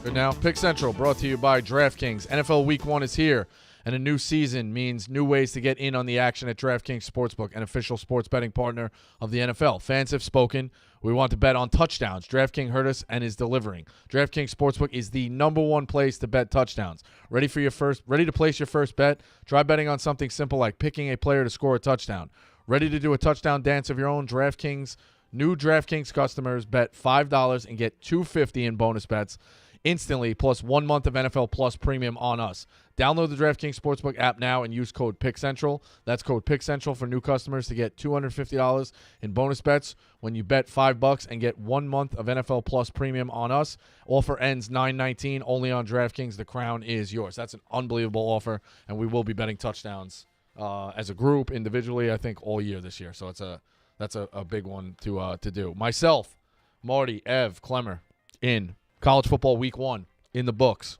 Good now. Pick Central brought to you by DraftKings. NFL Week 1 is here, and a new season means new ways to get in on the action at DraftKings Sportsbook, an official sports betting partner of the NFL. Fans have spoken. We want to bet on touchdowns. DraftKings heard us and is delivering. DraftKings Sportsbook is the #1 place to bet touchdowns. Ready to place your first bet? Try betting on something simple like picking a player to score a touchdown. Ready to do a touchdown dance of your own? New DraftKings customers bet $5 and get $250 in bonus bets instantly, plus 1 month of NFL Plus premium on us. Download the DraftKings Sportsbook app now and use code PICKCENTRAL. That's code PICKCENTRAL for new customers to get $250 in bonus bets when you bet $5 and get 1 month of NFL Plus premium on us. Offer ends 9/19, only on DraftKings. The crown is yours. That's an unbelievable offer, and we will be betting touchdowns as a group, individually, I think, all year this year. So that's a big one to do. Myself, Marty, Ev, Clemmer, in College Football Week 1 in the books.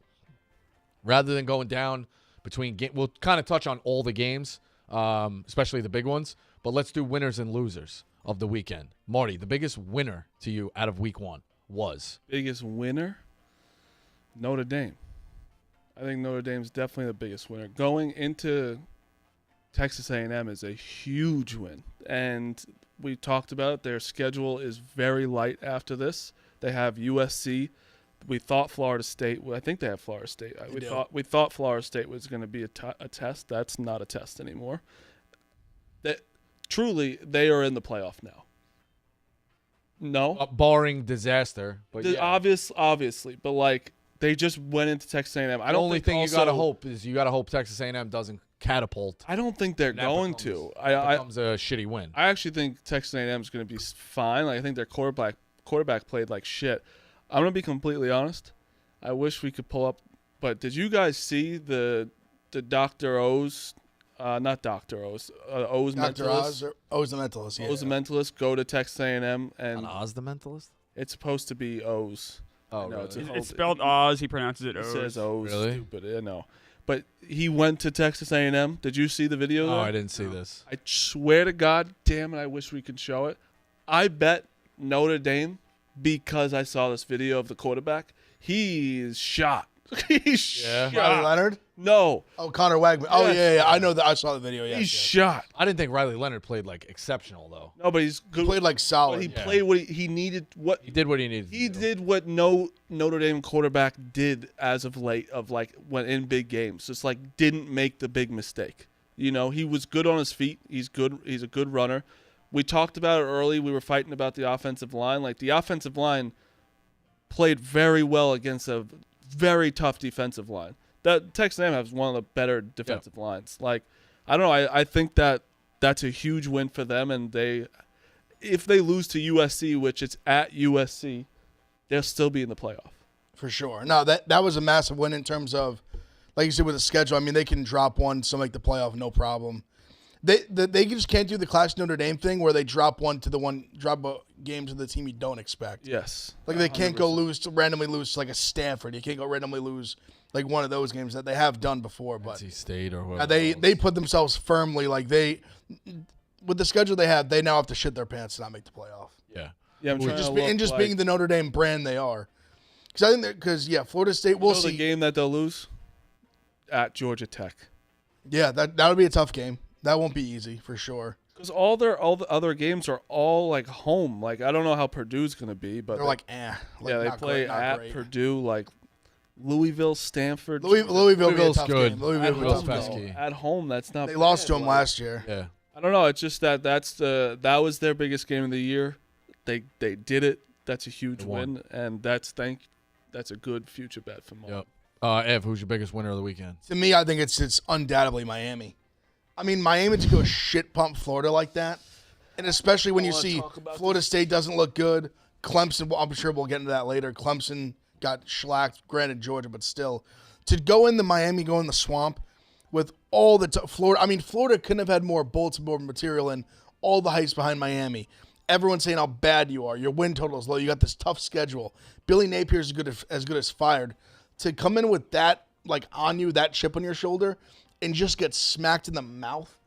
Rather than going down between we'll kind of touch on all the games, especially the big ones, but let's do winners and losers of the weekend. Marty, the biggest winner to you out of Week 1 was? Biggest winner? Notre Dame. I think Notre Dame's definitely the biggest winner. Going into Texas A&M is a huge win, and we talked about it. Their schedule is very light after this. They have USC. We thought Florida State. I think they have Florida State. We thought Florida State was going to be a test. That's not a test anymore. Truly, they are in the playoff now. No, barring disaster, but obviously, but like they just went into Texas A&M. The only thing you gotta hope is Texas A&M doesn't catapult. I don't think they're going to. It becomes a shitty win. I actually think Texas A&M is going to be fine. Like I think their quarterback played like shit. I'm going to be completely honest. I wish we could pull up, but did you guys see the Dr. O's, not Dr. O's, O's Dr. Mentalist? Oz or O's the Mentalist, yeah. O's the Mentalist go to Texas A&M. And on Oz the Mentalist? It's supposed to be O's. Oh, no, really? It's spelled Oz. He pronounces it O's. It says O's. Really? Stupid. I know. But he went to Texas A&M. Did you see the video? Oh, I didn't see this. I swear to God, damn it, I wish we could show it. I bet Notre Dame, because I saw this video of the quarterback, he's shot. He's shot. Riley Leonard? No. Oh, Connor Wagman. Oh, Yes. yeah. I know that. I saw the video. He's shot. I didn't think Riley Leonard played like exceptional though. No, but he's good. He played like solid. But he played what he needed. He did what he needed. He did what no Notre Dame quarterback did as of late, of like when in big games. Just like didn't make the big mistake. You know, he was good on his feet. He's good. He's a good runner. We talked about it early. We were fighting about the offensive line. Like the offensive line played very well against a very tough defensive line. That Texas A&M has one of the better defensive lines. Like, I don't know. I think that's a huge win for them. And if they lose to USC, which it's at USC, they'll still be in the playoff. For sure. No, that was a massive win in terms of, like you said, with the schedule. I mean, they can drop one, so make the playoff, no problem. They just can't do the classic Notre Dame thing where they drop a game to the team you don't expect. Yes. Like they can't go randomly lose to like a Stanford. You can't go randomly lose like one of those games that they have done before. But NC State or whatever. They put themselves firmly with the schedule they have. They now have to shit their pants to not make the playoff. Yeah. Yeah. I'm trying being the Notre Dame brand they are. Because Florida State. We'll see the game that they'll lose at Georgia Tech. Yeah, that'll be a tough game. That won't be easy for sure. Because all the other games are all like home. Like I don't know how Purdue's gonna be, but they're they play at Purdue, like Louisville, Stanford. Louisville's good. Louisville's pesky. At home, that's not. They lost to them last year. Yeah. I don't know. It's just that was their biggest game of the year. They did it. That's a huge win, and that's a good future bet for Mark. Yep. Ev, who's your biggest winner of the weekend? To me, I think it's undoubtedly Miami. I mean, Miami to go shit pump Florida like that, and especially when you see Florida State doesn't look good. Clemson, I'm sure we'll get into that later. Clemson got shellacked, granted Georgia, but still. To go in the Miami, go in the swamp with all the Florida. I mean, Florida couldn't have had more bulletin material and all the hype's behind Miami. Everyone's saying how bad you are. Your win total is low. You got this tough schedule. Billy Napier's as good as fired. To come in with that, like on you, that chip on your shoulder, and just get smacked in the mouth.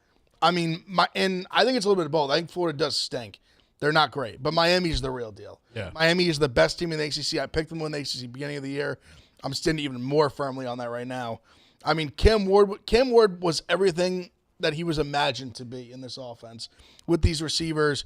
I mean, and I think it's a little bit of both. I think Florida does stink. They're not great, but Miami's the real deal. Yeah. Miami is the best team in the ACC. I picked them to win the ACC beginning of the year. I'm standing even more firmly on that right now. I mean, Cam Ward was everything that he was imagined to be in this offense with these receivers.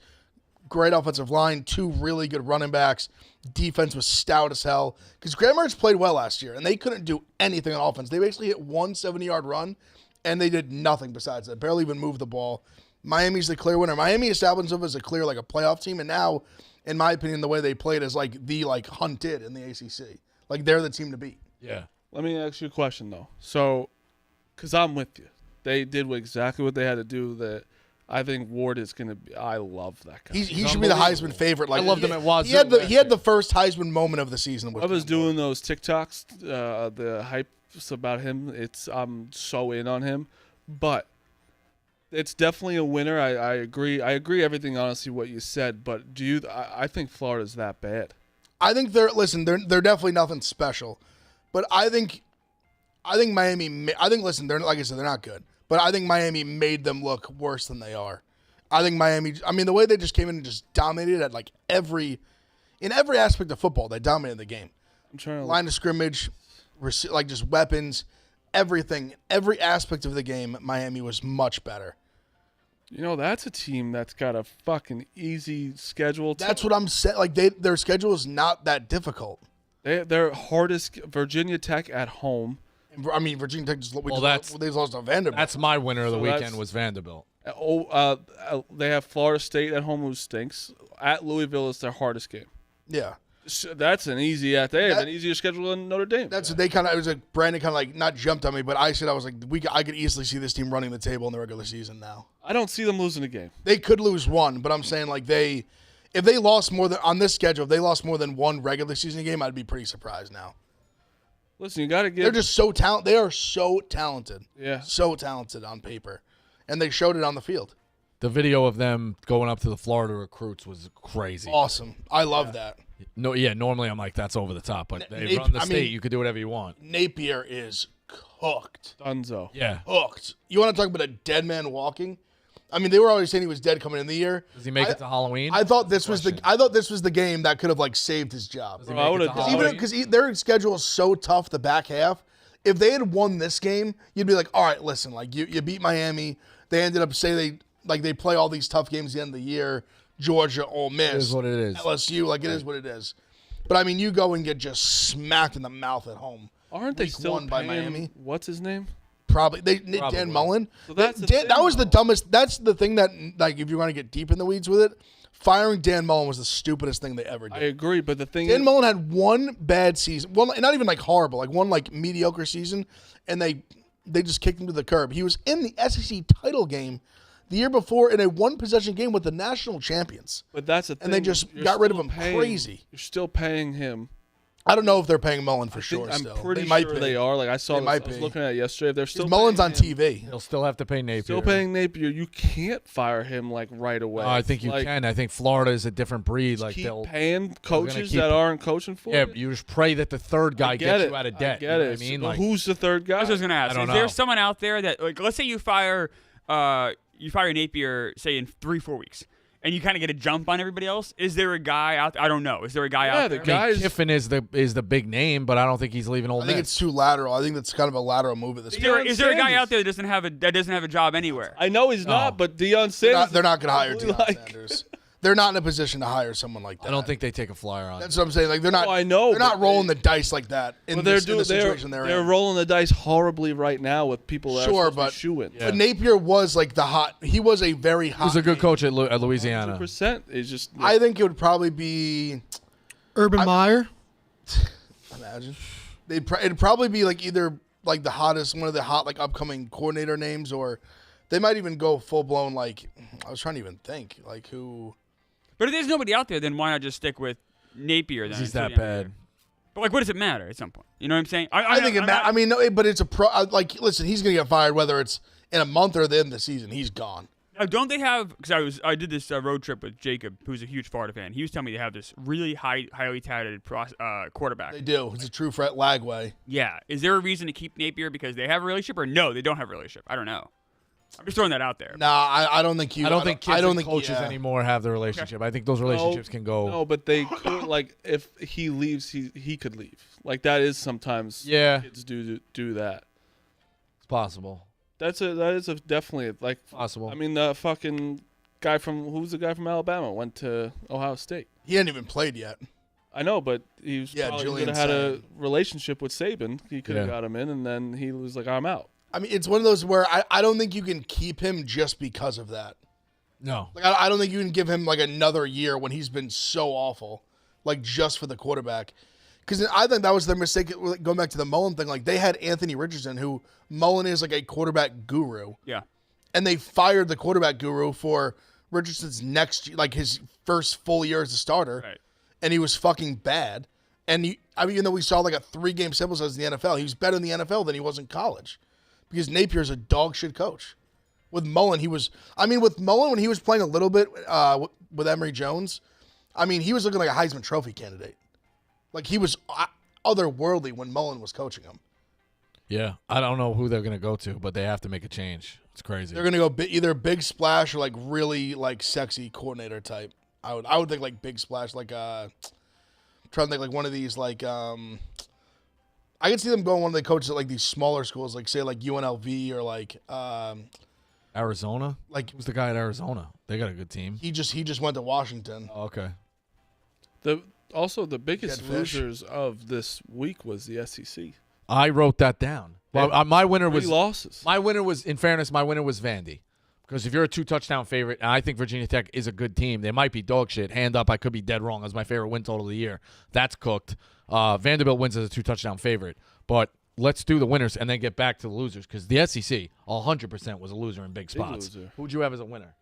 Great offensive line, 2 really good running backs. Defense was stout as hell. Because Graham Mertz played well last year, and they couldn't do anything on offense. They basically hit one 70-yard run, and they did nothing besides that. Barely even moved the ball. Miami's the clear winner. Miami established themselves as a clear, like a playoff team, and now, in my opinion, the way they played is like the Hunt did in the ACC. Like they're the team to beat. Yeah. Let me ask you a question though. So, because I'm with you, they did exactly what they had to do. That I think Ward is going to be. I love that guy. He should be the Heisman favorite. Like I loved him at Wazoo. He had the first Heisman moment of the season. I was doing those TikToks, the hypes about him. I'm so in on him, but it's definitely a winner. I agree. I agree everything honestly what you said. But I think Florida's that bad. I think they're definitely nothing special, but I think Miami. They're like I said, they're not good, but I think Miami made them look worse than they are. I think Miami. I mean, the way they just came in and just dominated at every aspect of football, they dominated the game. I'm trying to line of scrimmage, just weapons, everything, every aspect of the game. Miami was much better. That's a team that's got a fucking easy schedule. That's what I'm saying. Like their schedule is not that difficult. Their hardest Virginia Tech at home. I mean, Virginia Tech just they lost to Vanderbilt. That's my winner of the weekend was Vanderbilt. They have Florida State at home, who stinks. At Louisville is their hardest game. Yeah. So that's an easy. They have an easier schedule than Notre Dame. That's what they kind of. It was like Brandon kind of not jumped on me, but I was like, I could easily see this team running the table in the regular season now. I don't see them losing a game. They could lose one, but I'm saying if they lost more than on this schedule, if they lost more than one regular season game, I'd be pretty surprised now. Listen, you got to get. They're just so talented. They are so talented. Yeah, so talented on paper, and they showed it on the field. The video of them going up to the Florida recruits was crazy. Awesome. I love that. No, yeah. Normally, I'm like, that's over the top, but they run the state. You could do whatever you want. Napier is cooked. Dunzo. Yeah. Cooked. You want to talk about a dead man walking? I mean, they were already saying he was dead coming in the year. Does he make it to Halloween? I thought this was the game that could have saved his job. Does he make it to Halloween? Even because their schedule is so tough the back half. If they had won this game, you'd be like, all right, listen, you beat Miami. They ended up they play all these tough games at the end of the year. Georgia, Ole Miss. It is what it is. LSU, it is what it is. But I mean, you go and get just smacked in the mouth at home. Aren't they still won by Miami? What's his name? Probably. Dan Mullen. So that's that was the dumbest. That's the thing that, if you want to get deep in the weeds with it, firing Dan Mullen was the stupidest thing they ever did. I agree, but the thing Dan Mullen had one bad season. Well, not even horrible, one mediocre season, and they just kicked him to the curb. He was in the SEC title game the year before in a one-possession game with the national champions. But that's the thing. And they just got rid of him crazy. You're still paying him. I don't know if they're paying Mullen for sure. I'm still. pretty they sure they are. I saw. I was looking at it yesterday. They're still. Mullen's on TV. They'll still have to pay Napier. Still paying Napier. You can't fire him right away. I think you can. I think Florida is a different breed. They'll paying coaches that aren't coaching for. Yeah, you just pray that the third guy gets you out of debt. I get it. You know what I mean? Who's the third guy? I was going to ask. Is there someone out there that let's say you fire Napier, say in 3-4 weeks, and you kind of get a jump on everybody else? Is there a guy out there? I don't know. Is there a guy out there? Kiffin is the big name, but I don't think he's leaving Ole Miss. I think it's too lateral. I think that's kind of a lateral move at this point. Is there a guy out there that doesn't have a job anywhere? I know he's not, but Deion Sanders. They're not going to hire Deion Sanders. They're not in a position to hire someone like that. I don't think they take a flyer on. That's what I'm saying. They're not. I know. They're not rolling the dice like that in the situation they're in. They're rolling the dice horribly right now with people that are supposed to shoe in. But Napier was the hot. He was a very hot. He was a good coach at Louisiana. 100% is just. I think it would probably be Urban Meyer. Imagine it'd probably be either the hottest, one of the hot upcoming coordinator names, or they might even go full blown. I was trying to even think who. But if there's nobody out there, then why not just stick with Napier? Then he's that bad. But what does it matter at some point? You know what I'm saying? I think it matters. I mean, no, but it's a pro. Listen, he's gonna get fired whether it's in a month or the end of the season. He's gone. Now, don't they have? Because I did this road trip with Jacob, who's a huge Florida fan. He was telling me they have this really highly touted quarterback. They do. He's a true Fred Lagway. Yeah. Is there a reason to keep Napier because they have a relationship, or no, they don't have a relationship? I don't know. I'm just throwing that out there. Nah, I don't think you. I don't think kids and think coaches anymore have the relationship. I think those relationships can go. No, but they could, like, if he leaves, he could leave. Like, that is sometimes kids do that. It's possible. That is definitely, like, Possible. I mean, the fucking guy who's the guy from Alabama went to Ohio State. He hadn't even played yet. I know, but he was Julian could have had a relationship with Saban. He could have got him in, and then he was like, I'm out. I mean, it's one of those where I don't think you can keep him just because of that. No. Like, I don't think you can give him, like, another year when he's been so awful, like, just for the quarterback. Because I think that was their mistake, going back to the Mullen thing. Like, they had Anthony Richardson, who Mullen is, like, a quarterback guru. Yeah. And they fired the quarterback guru for Richardson's his first full year as a starter. Right. And he was fucking bad. And, even though we saw, like, a 3-game sample size in the NFL, he was better in the NFL than he was in college. Because Napier's a dog shit coach. With Mullen, when he was playing a little bit with Emory Jones, I mean, he was looking like a Heisman Trophy candidate. Like, he was otherworldly when Mullen was coaching him. Yeah. I don't know who they're going to go to, but they have to make a change. It's crazy. They're going to go either Big Splash or, like, really, like, sexy coordinator type. I would think, like, Big Splash, like, trying to think, like, one of these, like, I could see them going one of the coaches at, like, these smaller schools, like, say, like, UNLV or, like, Arizona? like, Who's the guy at Arizona? They got a good team. he just went to Washington. Oh, okay. The biggest Catfish. losers of this week was the SEC. I wrote that down. Well, my winner 3 was losses. My winner was, in fairness, Vandy. Because if you're a 2-touchdown favorite, and I think Virginia Tech is a good team, they might be dog shit. Hand up, I could be dead wrong. That's my favorite win total of the year. That's cooked. Vanderbilt wins as a 2-touchdown favorite. But let's do the winners and then get back to the losers. Because the SEC, 100% was a loser in big spots. loser. Who'd you have as a winner?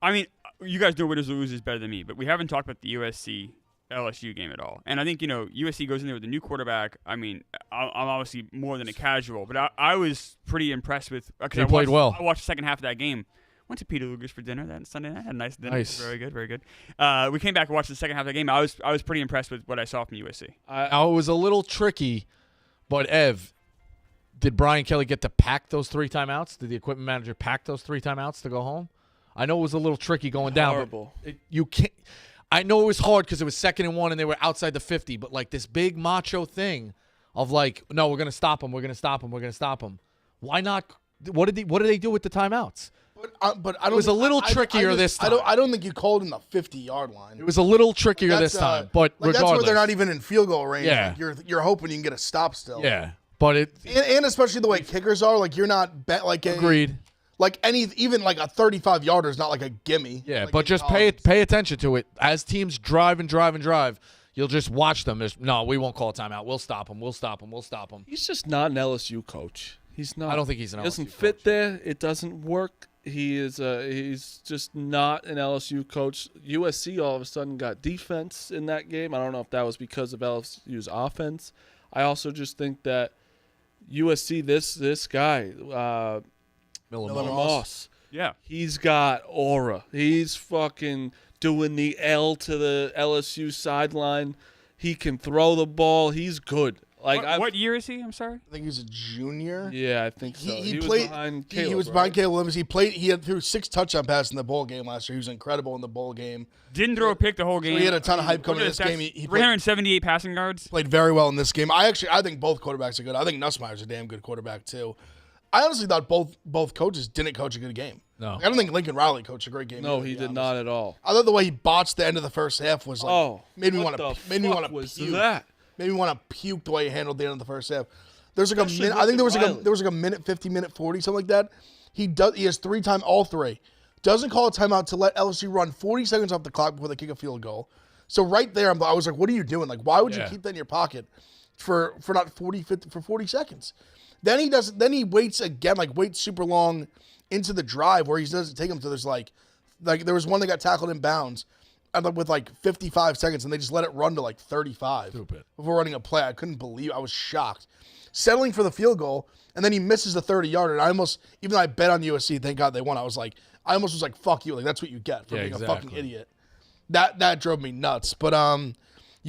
I mean, you guys know winners and losers better than me, but we haven't talked about the USC LSU game at all. And I think, USC goes in there with a new quarterback. I mean, I'm obviously more than a casual, but I was pretty impressed with. He played well. I watched the second half of that game. Went to Peter Luger's for dinner that Sunday night. Had a nice dinner. Nice. Very good, very good. We came back and watched the second half of the game. I was pretty impressed with what I saw from USC. Now, it was a little tricky, but Ev, did Brian Kelly get to pack those 3 timeouts? Did the equipment manager pack those 3 timeouts to go home? I know it was a little tricky going down. Horrible. But you can't. I know it was hard because it was 2nd and 1 and they were outside the 50, but like this big macho thing of like, no, we're gonna stop him. We're gonna stop him. We're gonna stop him. Why not? What did they do with the timeouts? But I don't. It was a little trickier this time. I don't think you called in the 50-yard line. It was a little trickier this time, but like regardless, that's where they're not even in field goal range. Yeah. Like you're hoping you can get a stop still. Yeah, but it And especially the way kickers are, like you're not bet like agreed. Like even like a 35-yarder is not like a gimme. Yeah, like but in just college. pay attention to it as teams drive and drive and drive. You'll just watch them. No, we won't call a timeout. We'll stop them. We'll stop them. We'll stop them. He's just not an LSU coach. He's not. I don't think he's an LSU doesn't coach. fit there. It doesn't work. He's just not an LSU coach. USC all of a sudden got defense in that game. I don't know if that was because of LSU's offense. I also just think that USC, this guy, Miller Miller Moss. Moss, Yeah. he's got aura. He's fucking doing the L to the LSU sideline. He can throw the ball. He's good. Like What year is he? I'm sorry. I think he's a junior. Yeah, I think so. He was played. behind He Caleb, was right? behind Caleb Williams. He played. He had threw 6 touchdown passes in the bowl game last year. He was incredible in the bowl game. Didn't throw a pick the whole game. he had a ton of hype What coming are in the this game. stats? He played- 378 passing yards. Played very well in this game. I think both quarterbacks are good. I think Nussmeier's a damn good quarterback too. I honestly thought both coaches didn't coach a good game. No. Like, I don't think Lincoln Riley coached a great game. No, either, he to be did honest. not at all. I thought the way he botched the end of the first half was like made me what want the to fuck was puke. that? Made me want to puke the way he handled the end of the first half. There's like Especially a minute. I think there was Lincoln a minute 50, minute 40, something like that. He has 3 time all 3. Doesn't call a timeout to let LSU run 40 seconds off the clock before they kick a field goal. So right there, I was like, what are you doing? Like, why would you keep that in your pocket for not 40 seconds? Then he waits again, like waits super long into the drive where he doesn't take him to there's like there was one that got tackled in bounds with like 55 seconds and they just let it run to like 35 Stupid. before running a play. I couldn't believe I was shocked. Settling for the field goal, and then he misses the 30-yarder. And I almost, even though I bet on USC, thank God they won, I almost was like, fuck you. Like, that's what you get for being a fucking idiot. That drove me nuts. But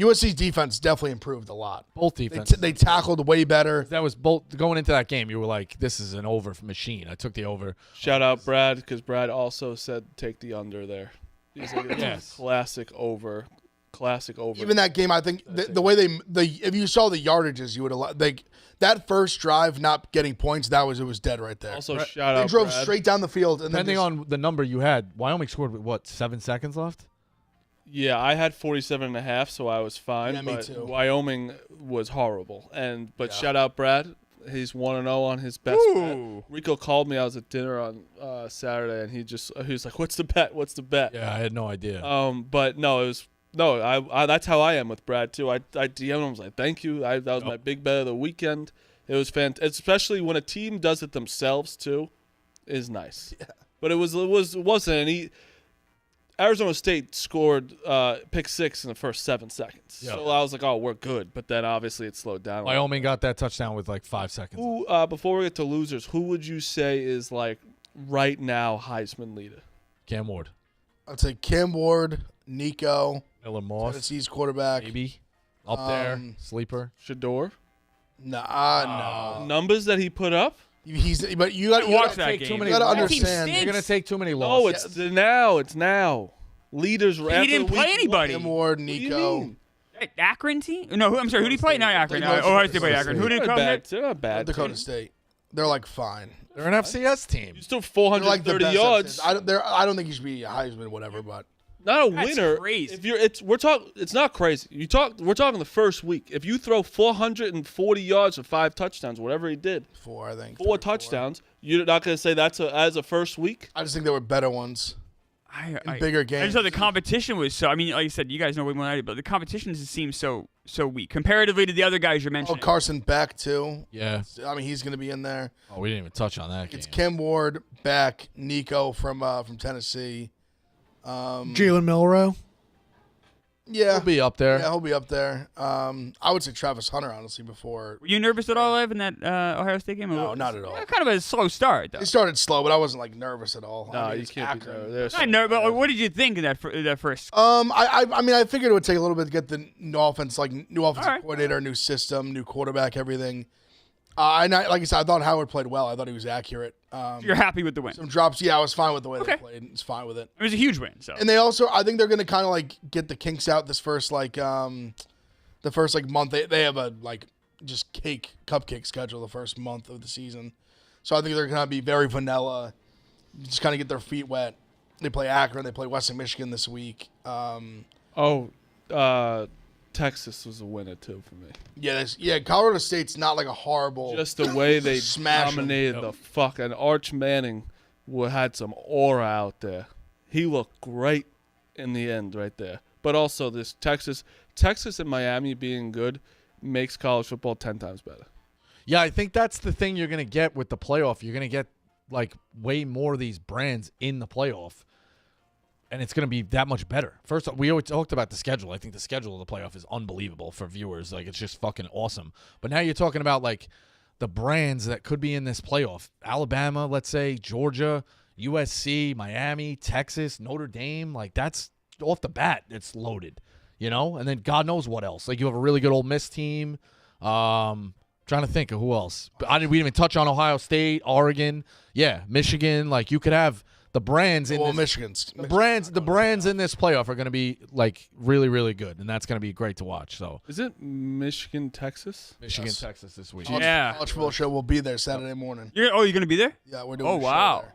USC's defense definitely improved a lot. Both They, defenses. they tackled way better. That was both going into that game. You were like, "This is an over machine." I took the over. Shout out Brad, because Brad also said take the under there. He's like, it's Yes. a classic over. Even that game, I think the way if you saw the yardages, you would have that first drive not getting points. It was dead right there. Also, shout They out drove Brad. straight down the field, and Depending then on the number you had, Wyoming scored with what, 7 seconds left? Yeah, I had 47.5, so I was fine. Yeah, me but too. Wyoming was horrible. But Yeah. shout out Brad. He's 1-0 on his best bet. Rico called me. I was at dinner on Saturday, and he was like, "What's the bet? What's the bet?" Yeah, I had no idea. But no, it was I that's how I am with Brad too. I DM'd him. I was like, "Thank you." That was my big bet of the weekend. It was fantastic, especially when a team does it themselves too. Is nice. Yeah. But it wasn't any. Arizona State scored pick 6 in the first 7 seconds. Yeah. So I was like, "Oh, we're good." But then obviously it slowed down. Wyoming got that touchdown with like 5 seconds. Who before we get to losers, who would you say is like right now Heisman leader? Cam Ward, I'd say Cam Ward, Nico, Miller Moss, Tennessee's quarterback. maybe up there, sleeper. Shador? No. Numbers that he put up? But you got Watch to that take game. too many You gotta losses. understand. You're gonna take too many No, losses. it's now. It's now. Leaders. He didn't play anybody. Cam Ward, What do you Nico. mean? Akron team? No, I'm sorry. Who did he play? Not Akron. Ohio State played Akron. Who did They're he not come bad. to? They're not bad. Dakota team. State. They're like fine. They're an FCS team. You're still They're like the 430 best yards. FCS. I don't think he should be a Heisman, whatever. But Not a That's winner. crazy. If it's not crazy. We're talking the first week. If you throw 440 yards or 5 touchdowns, whatever he did, 4, I think. 4 touchdowns, you're not going to say that's as a first week? I just think there were better ones. Bigger I games. just thought the competition was so. I mean, like you said, you guys know way more than I do, but the competition just seems so weak comparatively to the other guys you're Oh, mentioning. Carson Beck too. Yeah. I mean, he's going to be in there. Oh, we didn't even touch on that It's game. Cam Ward, Beck, Nico from Tennessee. Jalen Milrow. Yeah, He'll be up there. yeah, he'll be up there. I would say Travis Hunter, honestly, before. Were you nervous at all, Ev, in that Ohio State game? No, not at all. Kind of a slow start, though. It started slow, but I wasn't like nervous at all. No, I mean, you it's can't be Akron. nervous. I know, but what did you think of that first? I mean, I figured it would take a little bit to get the new offensive right. coordinator, new system, new quarterback, everything. Like I said, I thought Howard played well. I thought he was accurate. You're happy with the win. Some drops, yeah, I was fine with the way Okay. they played. It's fine with it. It was a huge win. So And they also, I think they're going to kind of like get the kinks out this first month. They have a just cupcake schedule the first month of the season. So I think they're going to be very vanilla, just kind of get their feet wet. They play Akron, they play Western Michigan this week. Texas was a winner too for me. Colorado State's not like a horrible. Just the way they Smash 'em. dominated the fuck. And Arch Manning had some aura out there. He looked great in the end right there. But also this Texas and Miami being good makes college football 10 times better. Yeah, I think that's the thing you're going to get with the playoff. You're going to get like way more of these brands in the playoff, and it's going to be that much better. First, we always talked about the schedule. I think the schedule of the playoff is unbelievable for viewers. Like, it's just fucking awesome. But now you're talking about like the brands that could be in this playoff. Alabama, let's say, Georgia, USC, Miami, Texas, Notre Dame. Like, that's off the bat, it's loaded, and then God knows what else. Like, you have a really good Ole Miss team. Trying to think of who else. We didn't even touch on Ohio State, Oregon, Michigan. Like, you could have the brands in Michigan's the brands in this playoff are going to be like really, really good, and that's going to be great to watch. So Is it Michigan, Texas? Michigan, Texas this week. Yeah. College football show will be there Saturday morning. You're going to be there? Yeah, we're doing. Oh, a show wow. there.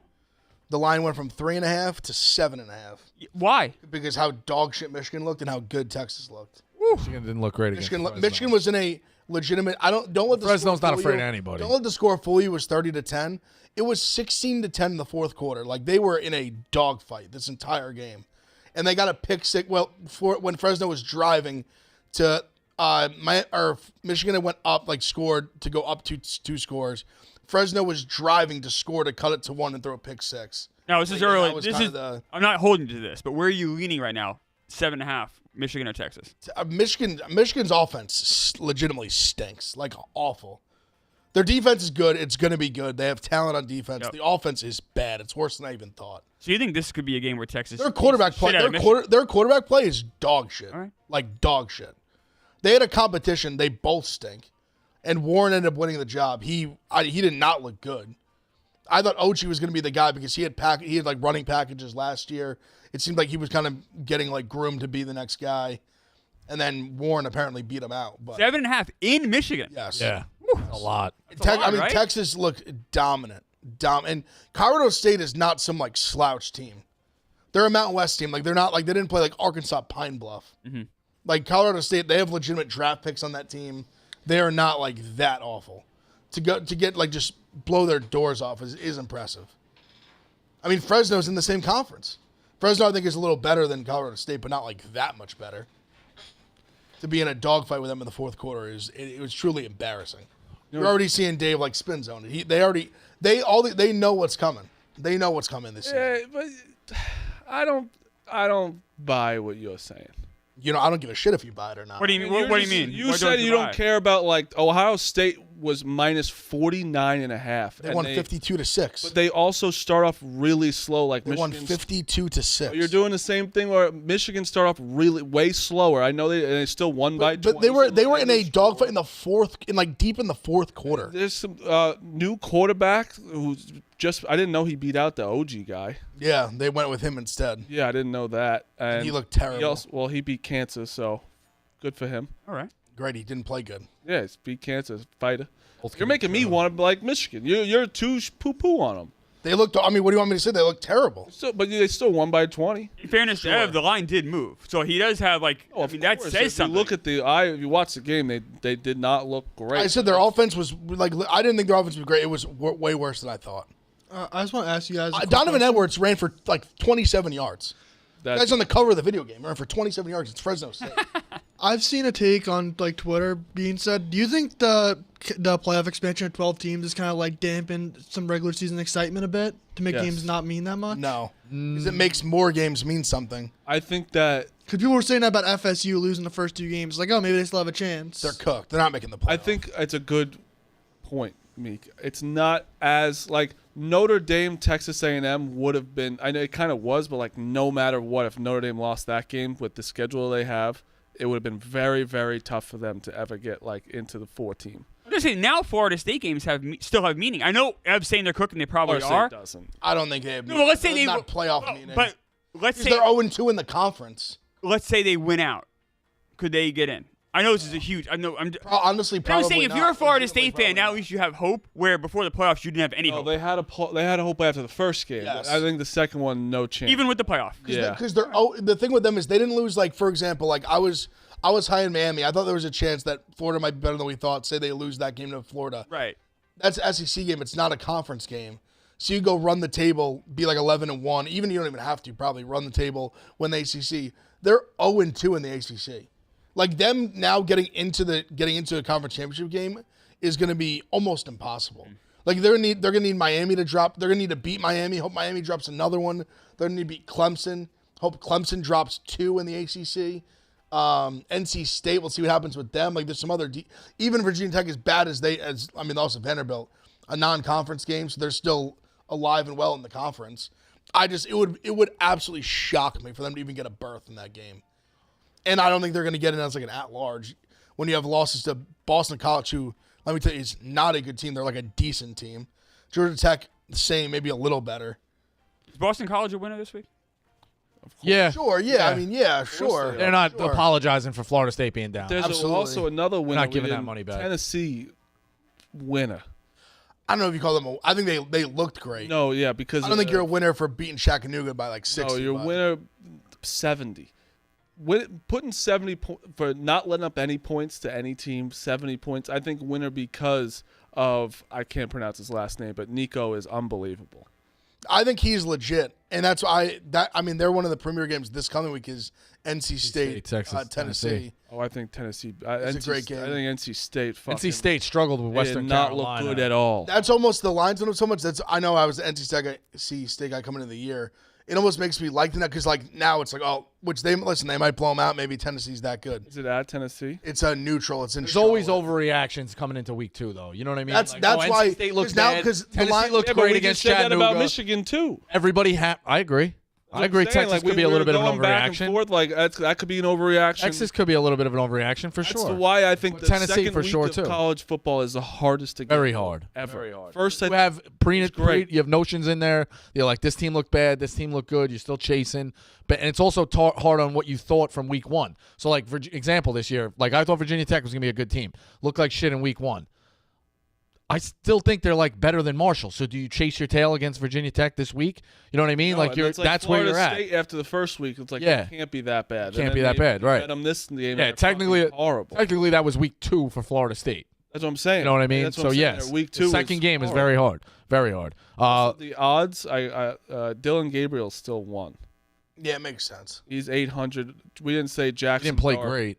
The line went from 3.5 to 7.5 Why? because how dog shit Michigan looked and how good Texas looked. Michigan didn't look great against Fresno. Michigan was in a legitimate. Don't let the Fresno's score not fool afraid you. of anybody. Don't let the score fool you. It was 30-10. It was 16-10 in the fourth quarter. Like, they were in a dogfight this entire game, and they got a pick six. Well, when Fresno was driving to Michigan went up, scored to go up two scores. Fresno was driving to score to cut it to 1 and throw a pick six. Now, this is That early. was This kinda is. the- I'm not holding you to this, but where are you leaning right now? 7.5, Michigan or Texas? Michigan's offense legitimately stinks, like awful. Their defense is good. It's going to be good. They have talent on defense. Yep. The offense is bad. It's worse than I even thought. So you think this could be a game where Texas? Their quarterback beats the play. shit out of Michigan? Their quarterback play is dog shit. All right. Like dog shit. they had a competition. They both stink. And Warren ended up winning the job. He did not look good. I thought Ochi was going to be the guy because he had like running packages last year. It seemed like he was kind of getting like groomed to be the next guy. And then Warren apparently beat him out. But 7.5 in Michigan. yes. Yeah. A lot. Right? Texas looked dominant. And Colorado State is not some like slouch team. They're a Mountain West team. Like they're not like they didn't play like Arkansas Pine Bluff. Mm-hmm. Like Colorado State, they have legitimate draft picks on that team. They are not like that awful. To get like just blow their doors off is impressive. I mean, Fresno's in the same conference. Fresno, I think, is a little better than Colorado State, but not like that much better. To be in a dogfight with them in the fourth quarter it was truly embarrassing. You're already seeing Dave like spin zone it. They know what's coming. They know what's coming this season. Yeah, but I don't buy what you're saying. You know, I don't give a shit if you buy it or not. What do you mean? What do you mean? You What said you don't buy? care about like Ohio State was minus 49.5. They won 52-6. But they also start off really slow. Like They won Michigan's- 52-6. You're doing the same thing where Michigan start off really way slower. I know they still won by 20. But they were in a dogfight in the fourth, deep in the fourth quarter. There's some new quarterback who's I didn't know he beat out the OG guy. Yeah, they went with him instead. Yeah, I didn't know that. And He looked terrible. He beat Kansas, so good for him. All right. Great, he didn't play good. Yeah, he's beat Kansas, fighter. You're making me want to like Michigan. You're too poo-poo on them. They looked. I mean, what do you want me to say? They looked terrible. But they still won by 20. In fairness to Ev, the line did move, so he does have like. Oh, I mean, that course. says If something. you look at if you watch the game, they did not look great. I said their offense was like. I didn't think their offense was great. It was way worse than I thought. I just want to ask you guys. a quick Donovan question. Edwards ran for like 27 yards. That's- That's on the cover of the video game. Ran for 27 yards. It's Fresno State. I've seen a take on like Twitter being said. Do you think the playoff expansion of 12 teams is kind of like dampened some regular season excitement a bit to make Yes. games not mean that much? No, because it makes more games mean something. I think that Because people were saying that about FSU losing the first two games. Like, oh, maybe they still have a chance. They're cooked. They're not making the playoffs. I think it's a good point, Meek. It's not as like Notre Dame, Texas A&M would have been. I know it kind of was, but like no matter what, if Notre Dame lost that game with the schedule they have, it would have been very, very tough for them to ever get like into the 4 team. I'm just saying now Florida State games still have meaning. I know Ev's saying they're cooking. They probably Florida are. State doesn't. I don't think they have. No, let's say they not playoff meaning. But let's say they're 0-2 in the conference. let's say they win out. Could they get in? I know this is a huge. I know. Honestly, But I'm probably saying if not. you're a Florida State Legitimately, fan, now at probably least you have hope. Where before the playoffs you didn't have any No, hope. they had a hope after the first game. Yes. I think the second one, no chance. Even with the playoff. yeah. Because the thing with them is they didn't lose. Like, for example, like I was high in Miami. I thought there was a chance that Florida might be better than we thought. Say they lose that game to Florida. Right. That's an SEC game. It's not a conference game. So you go run the table, be like 11-1. Even you don't even have to probably run the table when the ACC. They're 0-2 in the ACC. Like them now getting into a conference championship game is going to be almost impossible. Like they're gonna need Miami to drop. They're gonna need to beat Miami. Hope Miami drops another one. They're gonna need to beat Clemson. Hope Clemson drops 2 in the ACC. NC State. We'll see what happens with them. Like there's some other. Even Virginia Tech, as bad as also Vanderbilt, a non-conference game, so they're still alive and well in the conference. It would absolutely shock me for them to even get a berth in that game. And I don't think they're going to get in as like an at-large when you have losses to Boston College, who, let me tell you, is not a good team. They're like a decent team. Georgia Tech, the same, maybe a little better. Is Boston College a winner this week? Yeah. Sure, yeah. I mean, yeah, sure. They're not Sure. apologizing for Florida State being down. There's Absolutely. also another winner. not giving that within money back. Tennessee winner. I don't know if you call them I think they looked great. No, yeah, because I don't think you're a winner for beating Chattanooga by like 60. No, you're a winner 70. Putting 70 for not letting up any points to any team, 70 points. I think winner because of, I can't pronounce his last name, but Nico is unbelievable. I think he's legit, and that's why they're one of the premier games this coming week is NC State, Texas, Tennessee. Oh, I think Tennessee. It's a great game. I think NC State. NC State struggled with They Western did not Carolina. look good at all. That's almost the lines on it so much. I know I was the NC State guy coming into the year. It almost makes me like that because like now it's like they might blow them out. Maybe Tennessee's that good. Is it at Tennessee? It's a neutral. It's in. There's always Charlotte. overreactions coming into week 2, though. You know what I mean? That's NC why State looks now bad. because the Tennessee line looked Yeah, but great we against just said that Chattanooga. about Michigan too. Everybody I agree. I agree. Texas could be a little bit of an back and overreaction. forth, like that could be an overreaction. Texas could be a little bit of an overreaction for sure. That's why I think But the Tennessee second for week sure of too. college football is the hardest to get Very hard. ever. Very hard. First, You have you have notions in there. You're like, this team looked bad, this team looked good. You're still chasing, but and it's also hard on what you thought from week one. So, like for example, this year, like I thought Virginia Tech was gonna be a good team. Looked like shit in week one. I still think they're like better than Marshall. So do you chase your tail against Virginia Tech this week? You know what I mean? No, like and that's Florida where you're at. State after the first week, it's like Yeah. it can't be that bad. Can't be that bad, right? Them this game. Yeah, technically, horrible. Technically, that was week 2 for Florida State. That's what I'm saying. You know what I mean? That's what So I'm saying. yes, Week the 2. second game is horrible. very hard, very hard. The odds, Dylan Gabriel still won. Yeah, it makes sense. He's 800. We didn't say Jackson. He didn't play Dart. Jackson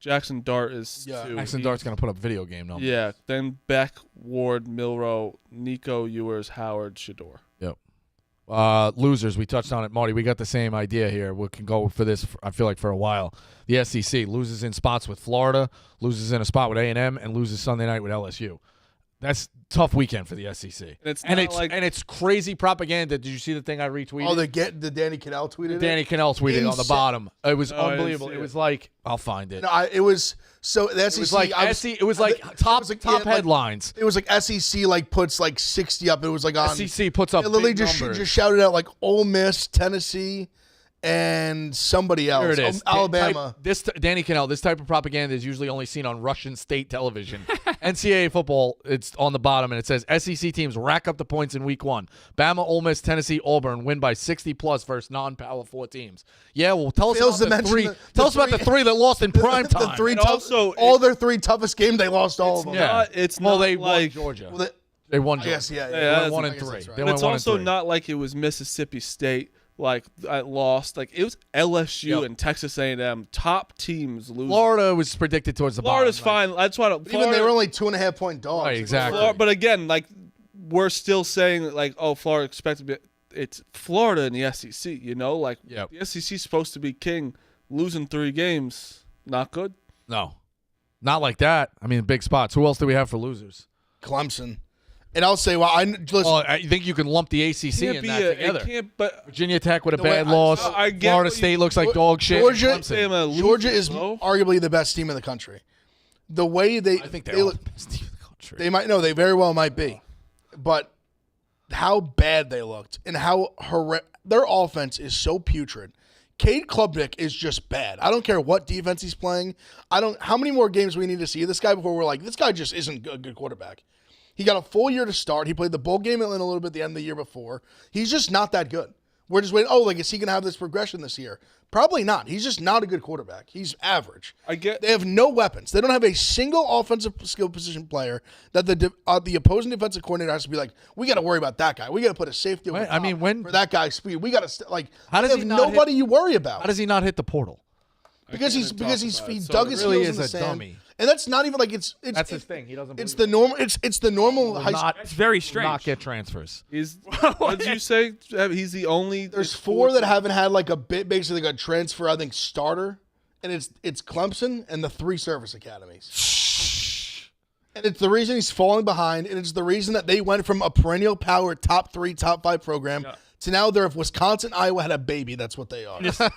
Jackson Dart is 2. Jackson Dart's gonna put up video game numbers. Yeah. Then Beck, Ward, Milrow, Nico Ewers, Howard, Shador. Yep. Losers, we touched on it, Marty. We got the same idea here. We can go for this. I feel like for a while. The SEC loses in spots with Florida, loses in a spot with A&M, and loses Sunday night with LSU. That's tough weekend for the SEC. And it's crazy propaganda. Did you see the thing I retweeted? Oh, the Danny Cannell tweeted it? Danny Cannell tweeted on the Insane. bottom. It was No, I didn't unbelievable. see It it. was like, I'll find it. No, it was so the SEC. It was like it was like top headlines. It was like SEC like puts like 60 up. It was like on SEC puts up It literally big just numbers. shouted out like Ole Miss, Tennessee, and somebody else. Here it is. Alabama. Danny Cannell, this type of propaganda is usually only seen on Russian state television. NCAA football, it's on the bottom, and it says SEC teams rack up the points in week 1. Bama, Ole Miss, Tennessee, Auburn win by 60-plus versus non-Power 4 teams. Yeah, well, tell us Fails about to the mention three. the Tell us about the 3 that lost in prime time. The three And tough, also, all their 3 toughest games, they lost all of them. Yeah, It's well, not they won like Georgia. Well, They won I Georgia. guess, yeah. Yeah, They that's- went 1 I and guess 3. that's right. They But went it's 1 and also 3. not like it was Mississippi State. Like I lost. Like it was LSU Yep. and Texas A&M, top teams losing. Florida was predicted towards the Florida's bottom. fine. That's why. Even they were only 2.5 point dogs. Right, exactly. But again, like we're still saying like, oh, Florida expected to be. It's Florida in the SEC. You know, like Yep. the SEC is supposed to be king. Losing 3 games, not good. No, not like that. I mean, big spots. Who else do we have for losers? Clemson. And I'll say, well, listen, Oh, I think you can lump the ACC in that together. It can't. But Virginia Tech with a The way bad loss. I get Florida what State you- looks like dog shit. Georgia- and Clemson. Alabama Georgia loses, is though. arguably the best team in the country. The way I think they're all look, the best team in the country. they might no, they very well might be, but how bad they looked and how their offense is so putrid. Cade Klubnik is just bad. I don't care what defense he's playing. How many more games we need to see this guy before we're like, this guy just isn't a good quarterback. He got a full year to start. He played the bowl game in a little bit at the end of the year before. He's just not that good. We're just waiting. Oh, like, is he going to have this progression this year? Probably not. He's just not a good quarterback. He's average. They have no weapons. They don't have a single offensive skill position player that the opposing defensive coordinator has to be like, we got to worry about that guy. We got to put a safety over Wait, top I mean, when- for that guy's speed. We got to How does they he have not hit- nobody you worry about. How does he not hit the portal? Because he So dug it his really heels is in the a sand. dummy. And that's not even like it's That's his thing. He doesn't. It's believe the normal. It's the normal it. high school. Not, It's very strange. not get transfers. He's what did you say? He's the only. There's 4 that haven't had like a bit, basically like a transfer. I think starter, and it's Clemson and the 3 service academies. And it's the reason he's falling behind, and it's the reason that they went from a perennial power top 3, top 5 program to now they're if Wisconsin, Iowa had a baby. That's what they are. They have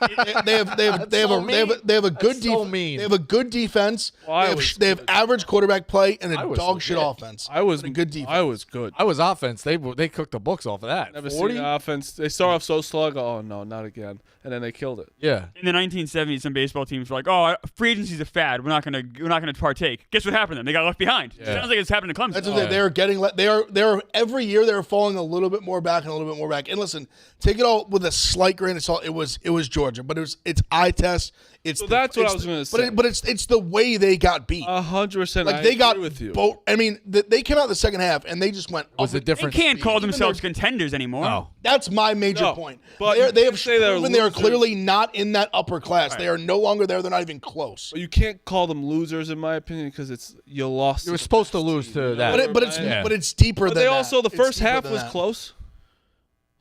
a good so mean. They have a good defense. Well, They have average quarterback play and a Iowa's dog shit legit. offense. I was But a good defense. I was good. I was offense. They cooked the books off of that. Never 40? seen the offense. They start off so slow. I go, oh no, not again, and then they killed it. Yeah. In the 1970s, some baseball teams were like, "Oh, free agency's a fad. We're not gonna partake." Guess what happened then? They got left behind. Yeah. Sounds like it's happened to Clemson. That's what they're getting. They're every year they're falling a little bit more back and a little bit more back. And listen, take it all with a slight grain of salt. It was Georgia, but it's eye test. So that's what I was gonna say. But it's the way they got beat. 100%. Like they got with you. I mean, they came out the second half and they just went. Was up it different? They can't speed? call Even themselves though- contenders anymore. Oh. That's my major No, point. but They you have can't say they're proven they are losers. clearly not in that upper class. They are no longer there. They're not even close. But you can't call them losers, in my opinion, because you lost. You were to the supposed to best lose team, to you know that. what But I'm saying? it's deeper But than they that. also the It's first deeper half than was that. close.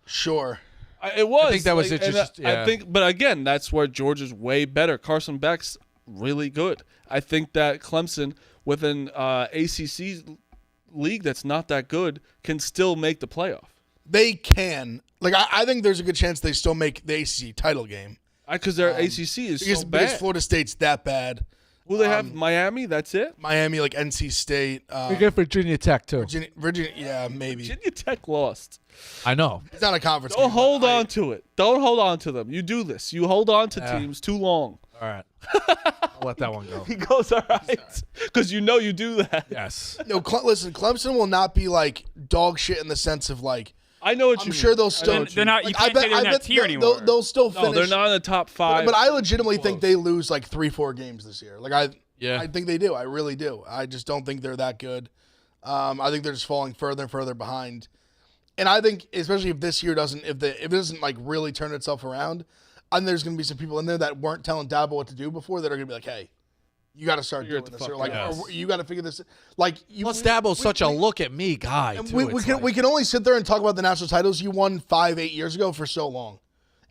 Sure. It was. I think that was like, it, and just- yeah. I think, but again, that's where Georgia's way better. Carson Beck's really good. I think that Clemson, with an ACC league that's not that good, can still make the playoff. They can. Like, I think there's a good chance they still make the ACC title game. Because their ACC is so Because bad. Florida State's that bad. Who they have? Miami. That's it. Miami, like NC State. We get Virginia Tech too. Virginia, yeah, maybe. Virginia Tech lost. I know. It's not a conference Don't game. hold on to it. Don't hold on to them. You do this. You hold on to teams too long. All right. I'll let that one go. He goes, all right. Because you know you do that. Yes. No, listen, Clemson will not be like dog shit in the sense of like, I know what I'm you sure mean. they'll still. They're not. You like, can't say they're in that tier anymore. They'll still finish. No, they're not in the top 5. But I legitimately think they lose like 3-4 games this year. Like Yeah. I think they do. I really do. I just don't think they're that good. I think they're just falling further and further behind. And I think, especially if this year doesn't, if it doesn't like really turn itself around, I think there's going to be some people in there that weren't telling Dabo what to do before that are going to be like, hey, you got to start doing this, or like, yes. or you got to figure this. Like, Plus, Dabo's such a look at me guy. Too. We can only sit there and talk about the national titles you won 5-8 years ago for so long.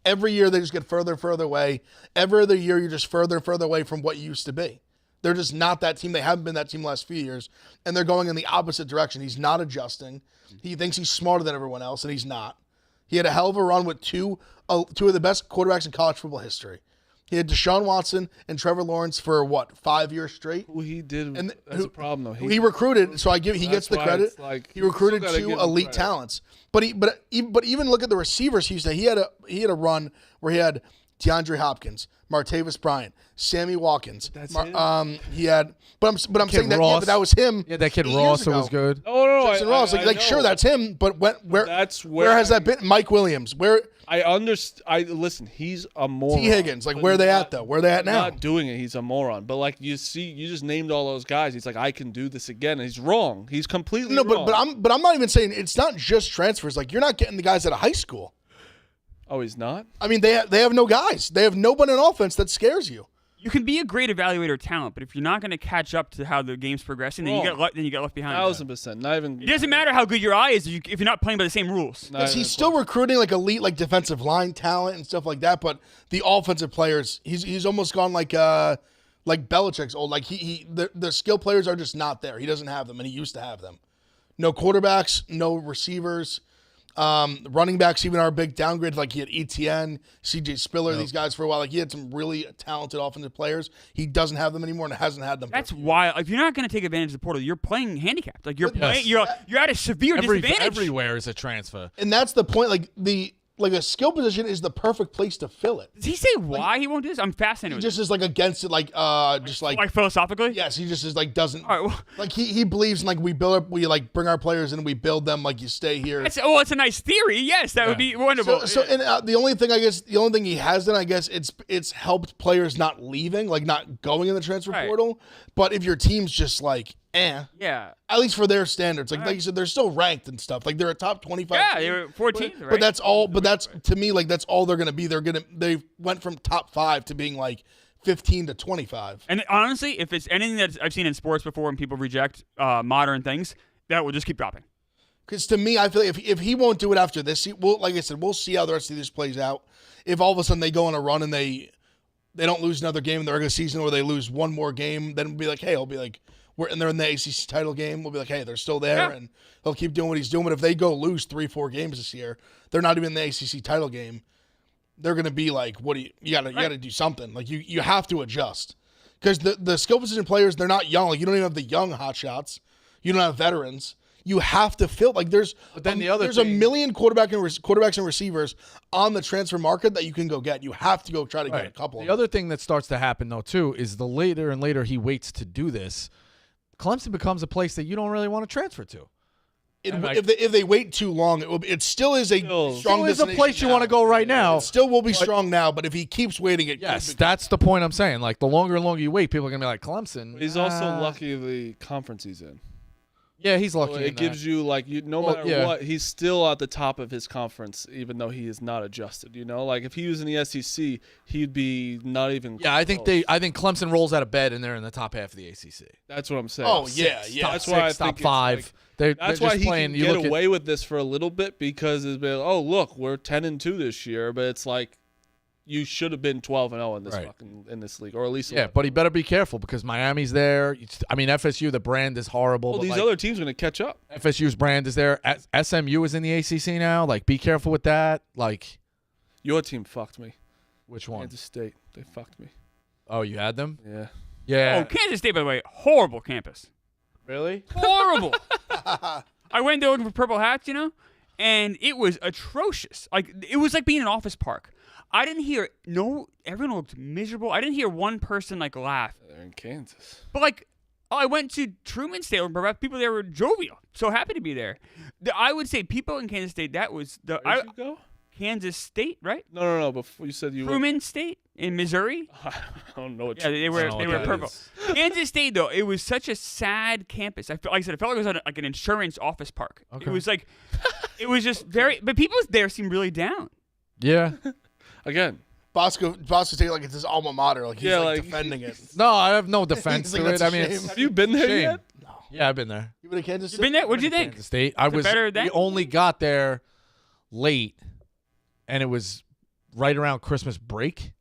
Every year they just get further and further away. Every other year you're just further and further away from what you used to be. They're just not that team. They haven't been that team the last few years, and they're going in the opposite direction. He's not adjusting. He thinks he's smarter than everyone else, and he's not. He had a hell of a run with two of the best quarterbacks in college football history. He had Deshaun Watson and Trevor Lawrence for, 5 years straight? Who he did that's a problem, though. He recruited, so he gets the credit. He recruited two elite talents. But even look at the receivers he used to. He had a run where he had DeAndre Hopkins, Martavis Bryant, Sammy Watkins. That's he had, but I'm saying that Ross. but that was him. Yeah, that kid 8 years Ross ago. was good. No. Jackson Ross, I sure, know. that's him. But where has that been? Mike Williams, where I understand. Listen. He's a moron. T. Higgins, like where are they at though? Where are they at now? Not doing it. He's a moron. But like you just named all those guys. He's like, I can do this again. And he's wrong. He's completely wrong. but I'm not even saying it's not just transfers. Like you're not getting the guys out of high school. Oh, he's not. I mean, they have no guys. They have nobody on offense that scares you. You can be a great evaluator of talent, but if you're not going to catch up to how the game's progressing, then you get left behind. 1,000%. Not even. It doesn't matter how good your eye is if you're not playing by the same rules. Because he's still recruiting like elite, like defensive line talent and stuff like that. But the offensive players, he's almost gone like Belichick's old. Like the skill players are just not there. He doesn't have them, and he used to have them. No quarterbacks, no receivers. Running backs even are a big downgrade. Like he had ETN, CJ Spiller, these guys for a while. Like he had some really talented offensive players. He doesn't have them anymore and hasn't had them. That's why if you're not going to take advantage of the portal, you're playing handicapped. Like you're at a severe disadvantage. Everywhere is a transfer. And that's the point. Like a skill position is the perfect place to fill it. Does he say why he won't do this? I'm fascinated. He just is like against it, like philosophically. Yes, he just is like doesn't. All right, well, like he believes in like we like bring our players in and we build them like you stay here. it's a nice theory. Yes, that would be wonderful. The only thing he has done, I guess, it's helped players not leaving, like not going in the transfer portal. But if your team's just like, yeah, at least for their standards, like you said, they're still ranked and stuff. Like they're a top 25. yeah, team, they were 14th, right? But that's all. But that's to me, like that's all they're gonna be. They went from top 5 to being like 15 to 25. And honestly, if it's anything that I've seen in sports before when people reject modern things, that will just keep dropping. Because to me, I feel like if he won't do it after this, like I said, we'll see how the rest of this plays out. If all of a sudden they go on a run and they don't lose another game in the regular season, or they lose one more game, then we'll be like, hey, I'll be like, they're in the ACC title game. We'll be like, hey, they're still there, and he'll keep doing what he's doing. But if they go lose 3-4 games this year, they're not even in the ACC title game. They're going to be like, what do you got to do something. Like you have to adjust because the skill position players, they're not young. Like you don't even have the young hot shots. You don't have veterans. You have to fill there's a million quarterbacks and receivers on the transfer market that you can go get. You have to go try to get a couple. The other thing that starts to happen though too is the later and later he waits to do this, Clemson becomes a place that you don't really want to transfer to. If they wait too long, it still is a strong destination. A place you want to go right now. It still will be strong now, but if he keeps waiting, yes, that's the point I'm saying. Like the longer and longer you wait, people are gonna be like Clemson. He's also lucky the conference he's in. Yeah, he's lucky. It gives you no matter what, he's still at the top of his conference, even though he is not adjusted. You know, like if he was in the SEC, he'd be not even. Yeah, I think Clemson rolls out of bed and they're in the top half of the ACC. That's what I'm saying. Oh yeah. That's why I think top 5. That's why he can get away with this for a little bit because it's been, oh look, we're 10-2 this year, but it's like you should have been 12-0 in this Right. in this league, or at least Yeah, but he better be careful because Miami's there. I mean, FSU, the brand is horrible. well, but these like, other teams are going to catch up. FSU's brand is there. SMU is in the ACC now. Like, be careful with that. Like, Your team fucked me. which one? Kansas State, they fucked me. Oh, you had them? Yeah. Yeah. Oh, Kansas State, by the way, horrible campus. Really? Horrible. I went there looking for purple hats, and it was atrocious. Like, it was like being in an office park. I didn't hear everyone looked miserable. I didn't hear one person laugh. They're in Kansas. But I went to Truman State, and people there were jovial, so happy to be there. I would say people in Kansas State. That was Where did you go? Kansas State, right? No. Before you said you went. Truman State in Missouri. I don't know what. Yeah, they were purple. Kansas State, though, it was such a sad campus. I felt like it was like an insurance office park. Okay. It was it was just very. But people there seemed really down. Yeah. Again. Bosco State, like it's his alma mater. Like he's Yeah, like like- defending it. No, I have no defense He's like, to it. that's a I mean, shame. it's Have you been there shame. yet? Yeah, I've been there. You been to Kansas You State? been there? What'd you think? Kansas State. I it was. better than- We only got there late, and it was right around Christmas break.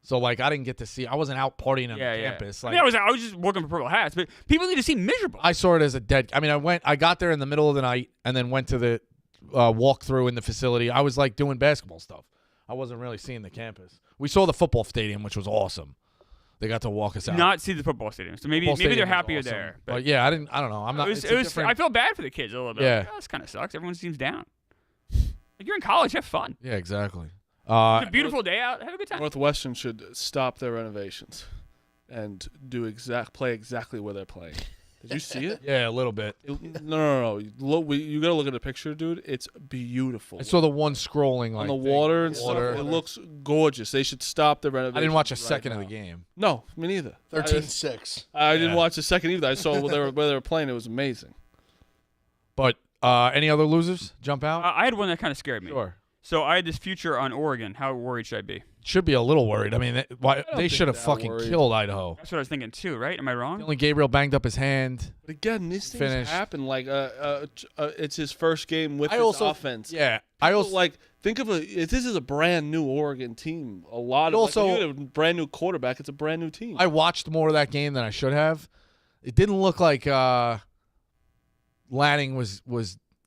So I didn't get to see. I wasn't out partying on campus. I was just looking for purple hats, but people need to seem miserable. I saw it as a dead. I mean, I got there in the middle of the night, and then went to the walkthrough in the facility. I was doing basketball stuff. I wasn't really seeing the campus. We saw the football stadium, which was awesome. They got to walk us out. Not see the football stadium, so maybe Football they're stadium was happier awesome. there. But yeah, I don't know. I'm not. It was. it's a It was different- I felt bad for the kids a little bit. Yeah. Like, this kind of sucks. Everyone seems down. You're in college, have fun. Yeah, exactly. It's a beautiful day out. Have a good time. Northwestern should stop their renovations and play exactly where they're playing. Did you see it? Yeah, a little bit. No. Look, you got to look at the picture, dude. It's beautiful. I saw the one scrolling on the thing. water and Water. stuff. It looks gorgeous. They should stop the renovations. I didn't watch a right second now. of the game. No, me neither. 13-6. I didn't Yeah. watch a second either. I saw where they were playing. It was amazing. But any other losers jump out? I had one that kind of scared me. Sure. So I had this future on Oregon. How worried should I be? Should be a little worried. I mean, they think should have that fucking worried. killed Idaho. That's what I was thinking too, right? Am I wrong? Only Gabriel banged up his hand. But again, these things Finished. happen. It's his first game with I his also offense. Yeah, I also Think of this is a brand new Oregon team. A lot of Also- when you get a brand new quarterback. It's a brand new team. I watched more of that game than I should have. It didn't look like Lanning was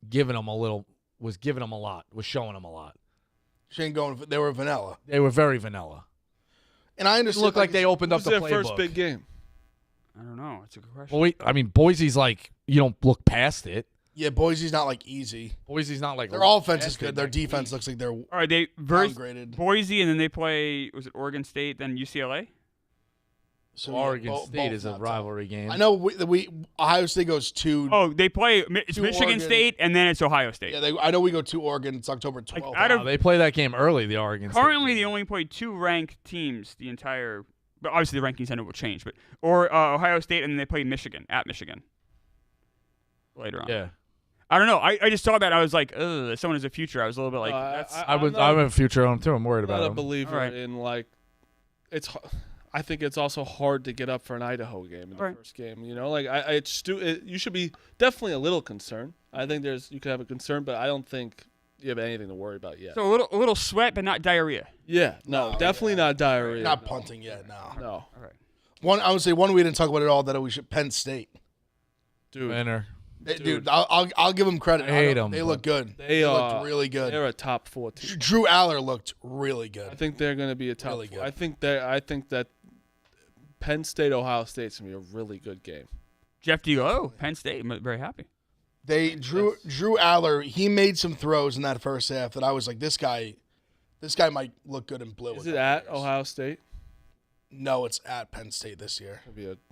giving him a lot, was showing him a lot. Shane going. They were vanilla, They were very vanilla. and I It understand. looked like they opened up Who's the their playbook. first big game? I don't know. It's a good question. Well, Boise's you don't look past it. Yeah, Boise's not easy. Boise's not Their offense is good. Their defense looks like they're All right, they verse downgraded. Boise, and then they play. Was it Oregon State? Then UCLA. So Oregon both State is a not tough. rivalry game. I know we Ohio State goes to. Oh, they play. It's To Michigan Oregon. State, and then it's Ohio State. Yeah, I know we go to Oregon. It's October 12th. out of- Wow, they play that game early. The Oregon State Currently, game. they only play 2 ranked teams the entire. But obviously, the rankings I know will change. But Ohio State, and then they play Michigan at Michigan later on. Yeah, I don't know. I just saw that. I was like, ugh, someone has a future. I was a little bit like, that's. I'm a future on him too. I'm worried I'm not about a him. believer All right. in I think it's also hard to get up for an Idaho game in the Right. first game. You should be definitely a little concerned. I think you could have a concern, but I don't think you have anything to worry about yet. So a little sweat, but not diarrhea. Yeah, no, definitely not diarrhea. Not no. punting yet. No. No, All right. I would say one we didn't talk about at all. That we should Penn State. dude, Winner. Dude, I'll give them credit. I hate 'em, They but look good. they looked really good. They're a top 4 team. Drew Aller looked really I good. think they're going to be a top. Really 4. good. I think that Penn State Ohio State's going to be a really good game. Jeff D'Lo, Penn State, I'm very happy. Drew Aller. He made some throws in that first half that I was like, this guy might look good in blue. Is with it that at players. Ohio State? No, it's at Penn State this year.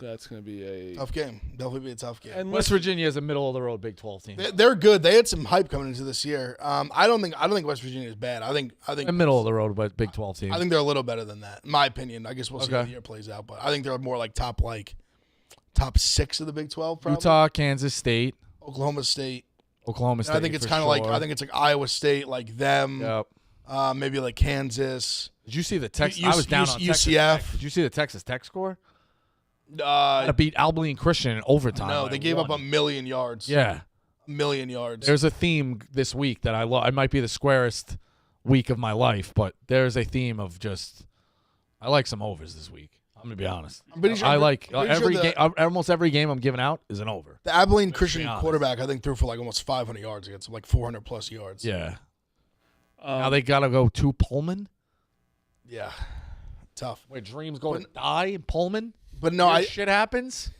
That's going to be a Tough game. Definitely be a tough game. And West Virginia is a middle of the road Big 12 team. They're good. They had some hype coming into this year. I don't think West Virginia is bad. I think A middle of the road, but Big 12 team. I think they're a little better than that. In my opinion. I guess we'll see how Okay. the year plays out. But I think they're more like top 6 of the Big 12. Probably. Utah, Kansas State, Oklahoma State. Oklahoma State. And I think it's for kind of sure. I think it's like Iowa State, like them. Yep. Maybe like Kansas. Did you see the Texas? U- I was down U- on Texas UCF. Tech. Did you see the Texas Tech score? To beat Abilene Christian in overtime. No, by they gave up 1. 1,000,000 yards. Yeah. 1,000,000 yards. There's a theme this week that I love. It might be the squarest week of my life, but there's a theme of just I like some overs this week. I'm gonna be honest. I like every game. Almost every game I'm giving out is an over. The Abilene Christian quarterback, I think, threw for like almost 500 yards against him, like 400 plus yards. Yeah. Now they gotta go to Pullman. Yeah, tough. Where dreams go to die in Pullman. But no, shit happens.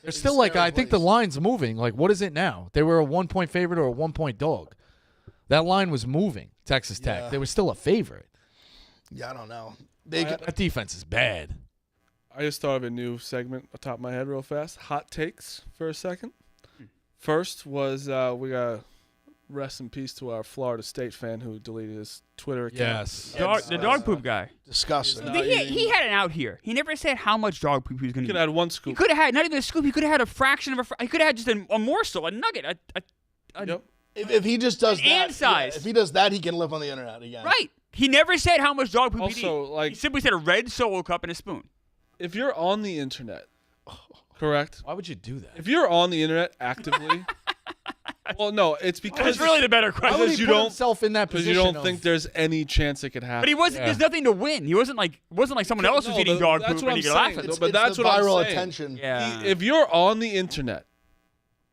They're still like I think the line's moving. Like what is it now? They were a 1-point favorite or a 1-point dog. That line was moving. Texas Tech. Yeah. They were still a favorite. Yeah, I don't know. That defense is bad. I just thought of a new segment on top of my head real fast. Hot takes for a second. First was we got rest in peace to our Florida State fan who deleted his Twitter account. Yes. The dog poop guy. Disgusting. He had it out here. He never said how much dog poop he was going He to could eat. have had one He scoop. could have had not even a scoop. He could have had a fraction of he could have had just a morsel, a nugget, Yep. If he just does An that, ant size. if he does that, he can live on the internet again. Right. He never said how much dog poop he'd eat. Also, like, He simply said a red Solo cup and a spoon. if you're on the internet, correct? Why would you do that? If you're on the internet actively, well, no, it's because That's really the better Why would question. he you put don't- himself in that because position? you don't think there's any chance it could happen. But he wasn't. Yeah. There's nothing to win. He wasn't like someone else was No, eating dog that's poop what and you I'm could laugh saying. at. No, It's, but it's that's the what I'm viral saying. attention. Yeah. If you're on the internet,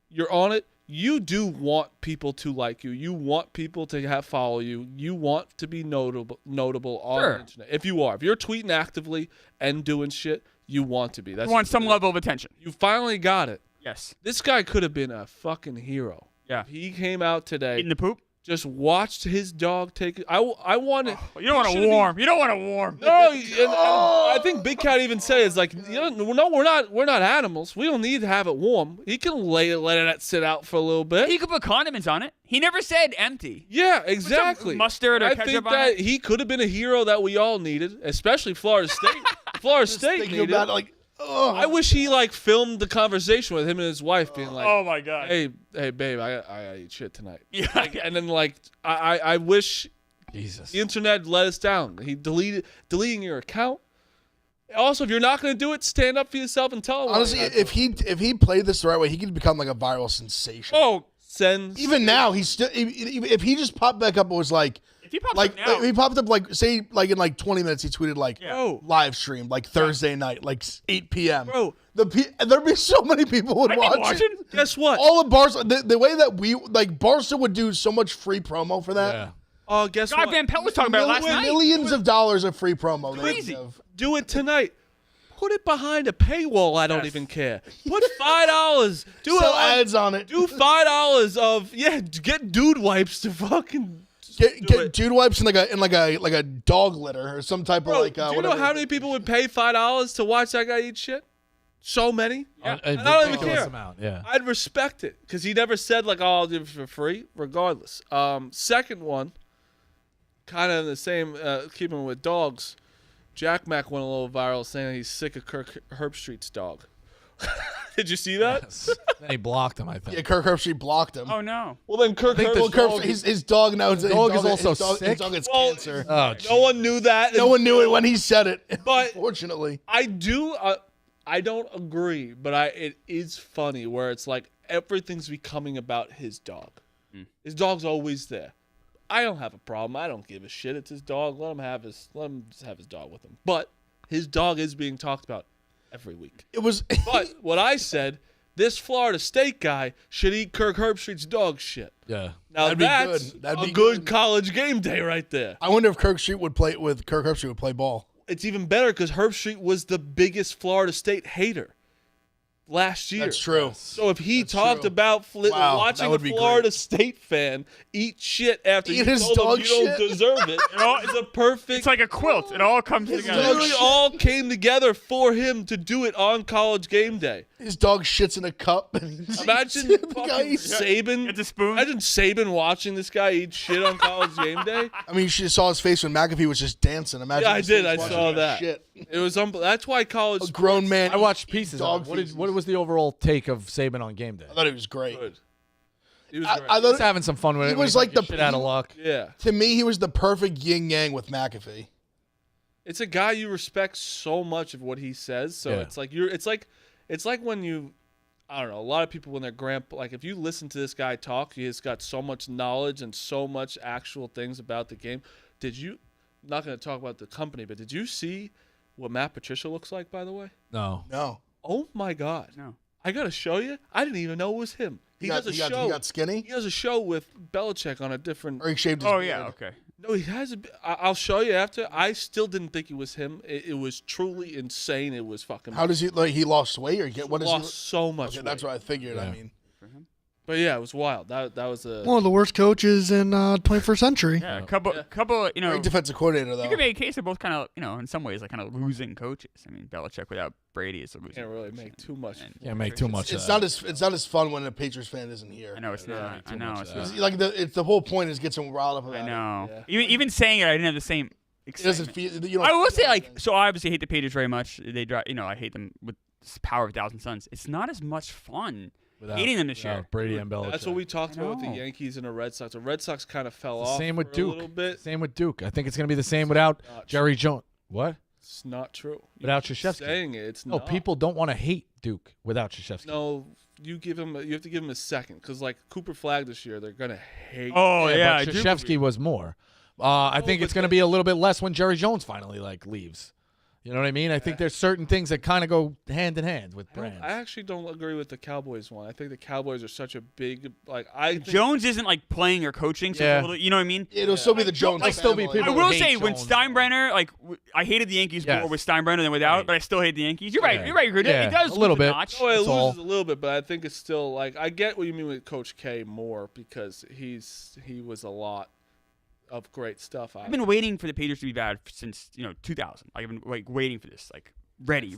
you're on it. You do want people to like you. You want people to follow you. You want to be notable on Sure. the internet. If you're tweeting actively and doing shit, you want to be. That's You want some level of attention. You finally got it. Yes. This guy could have been a fucking hero. Yeah. If he came out today, Eating the poop. just watched his dog take it. I wanted. You don't want to warm. You don't want to warm. No, and I think Big Cat even said it's like, no, we're not animals. We don't need to have it warm. He can let it sit out for a little bit. He could put condiments on it. He never said empty. Yeah, exactly. mustard or I ketchup think on that it? he could have been a hero that we all needed, especially Florida State. Florida State Thinking needed. about it, like, ugh. I wish he filmed the conversation with him and his wife, being like, Oh my god. "Hey, babe, I eat shit tonight." Yeah. And then I wish Jesus. the internet let us down. He deleting your account. Also, if you're not going to do it, stand up for yourself and tell him. Honestly, if he played this the right way, he could become like a viral sensation. oh, send Even now, he's still. If he just popped back up and was like, If he pops like up now, he popped up say in 20 minutes, he tweeted like Bro. live stream Thursday night 8 p.m. Bro. There'd be so many people would I'd be watch watching. it. Guess what? All of Barstool, the way that we Barstool would do so much free promo for that. Yeah. Oh, guess God what? Van Pelt was talking about it last night. Millions of dollars of free promo. they would Crazy. give. Do it tonight. Put it behind a paywall. I don't Yes. even care. Put $5. Do Sell it. ads on it. Do $5 of get dude wipes to fucking do Get it. dude wipes in like a dog litter or some type Bro, of do you know whatever. how many people would pay $5 to watch that guy eat shit? So many. A And I don't even ridiculous care. amount, yeah. I'd respect it because he never said oh, I'll do it for free. Regardless. Second one, kind of in the same keeping with dogs. Jack Mack went a little viral saying he's sick of Kirk Herbstreit's dog. Did you see that? Yes. Then he blocked him, I think. Yeah, Kirk Herbstreit blocked him. Oh no. Well, then Kirk think Well, Herbstreit's Kirk, dog. his dog now. His dog is also his dog, sick? His dog has Well, cancer. Oh, No one knew that. No one knew it when he said it. But- Unfortunately, I do. I don't agree, but it is funny where it's like everything's becoming about his dog. His dog's always there. I don't have a problem. I don't give a shit. It's his dog. Let him just have his dog with him. But his dog is being talked about every week. it was. But what I said, this Florida State guy should eat Kirk Herbstreit's dog shit. Yeah. Now That'd be that's good. That'd a be good good. college game day right there. I wonder if Kirk Herbstreit would play ball. It's even better because Herbstreit was the biggest Florida State hater last year. That's true. So if he That's talked true. about Wow, watching that a would be Florida great. State fan eat shit after Eat you his told dog him you don't shit. deserve it, it's a perfect. It's like a quilt. It all comes His it together. dog literally shit. all came together for him to do it on college game day. His dog shits in a cup. And he Imagine the fucking guy eats- Saban. It's a spoon. Imagine Saban watching this guy eat shit on college game day. I mean, you should have saw his face when McAfee was just dancing. Imagine. Yeah, I his did. face I watching saw that that. Shit. It was that's why college. A grown man. I watched pieces dog of it. feces. What was the overall take of Saban on game day? I thought it was great. Good. He was I great. thought He's having some fun with He it. was when like he's the- shit out of luck. yeah. to me, he was the perfect yin yang with McAfee. It's a guy you respect so much of what he says. So Yeah. it's like it's like when you I don't know. A lot of people when they're like if you listen to this guy talk, he has got so much knowledge and so much actual things about the game. I'm not going to talk about the company, but did you see what Matt Patricia looks like, by the way? No. Oh my God. No. I got to show you. I didn't even know it was him. He has a show. He got skinny? He has a show with Belichick on a different. Or he shaved his Oh beard? yeah. Okay. No, he has I'll show you after. I still didn't think it was him. It was truly insane. It was fucking. How does he he lost weight or what is he? lost so much. Okay, that's weight. what I figured. Yeah. I mean, But yeah, it was wild. That was a. One of the worst coaches in 21st century. Yeah, a couple. You know, great defensive coordinator though. you could make a case they're both kind of, in some ways, like kind of losing coaches. I mean, Belichick without Brady is a losing. Can't really coach, make too much. Can't make too much. It's of not that. it's not as fun when a Patriots fan isn't here. I know it's not. I know. much It's of that. It's like the whole point is get some riled up about I it. know. Yeah. Even saying it, I didn't have the same It doesn't excitement. feel. You know, I will say, like, so I obviously hate the Patriots very much. They drive, I hate them with power of 1,000 suns. It's not as much fun Without- hating them this year. without Brady and Belichick. That's what we talked about with the know. Yankees and the Red Sox. The Red Sox kind of fell It's the off. same with for Duke. A little bit. Same with Duke. I think it's going to be the same without Not Jerry Jones. What? It's not true. Without You keep Krzyzewski. saying it. It's No, not. people don't want to hate Duke without Krzyzewski. No, you have to give him a second because like Cooper Flag this year, they're gonna hate. Oh yeah, but Duke Krzyzewski was more. I think it's going to be a little bit less when Jerry Jones finally leaves. You know what I mean? I think there's certain things that kind of go hand in hand with brands. I actually don't agree with the Cowboys one. I think the Cowboys are such a big Jones isn't like playing or coaching. So Yeah. it's a little, you know what I mean? it'll still be the Jones. I'll still be family. people I will hate say when Jones. Steinbrenner, I hated the Yankees Yes. more with Steinbrenner than without, Right. but I still hate the Yankees. You're right. Yeah. You're right. It Yeah, does a little lose bit. notch. Oh, it That's loses all. a little bit, but I think it's still like I get what you mean with Coach K more because he was a lot of great stuff. I've been waiting for the Patriots to be bad since 2000. I've been waiting for this, ready,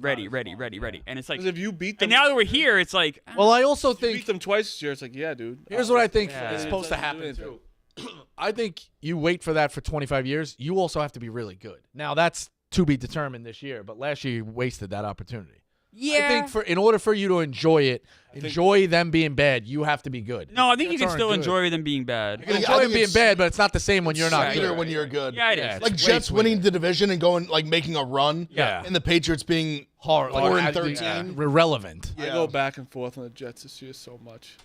and it's like, because if you beat them, and now that we're here, it's like, Well, I also if you beat think them twice this year. It's like, yeah, dude. here's what I think Yeah. is supposed to It doesn't happen do too. I think you wait for that for 25 years. You also have to be really good. Now that's to be determined this year, but last year you wasted that opportunity. yeah. I think in order for you to enjoy it, enjoy them being bad, you have to be good. No, I think you Jets can aren't still good. enjoy them being bad. You can I enjoy think them being it's- bad, but it's not the same when you're not Sweeter good. when you're good. Yeah, it Yeah, is. it's Like way Jets sweeter. winning the division and going making a run. Yeah. And the Patriots being Hard, 4-13. irrelevant. I go back and forth on the Jets this year so much.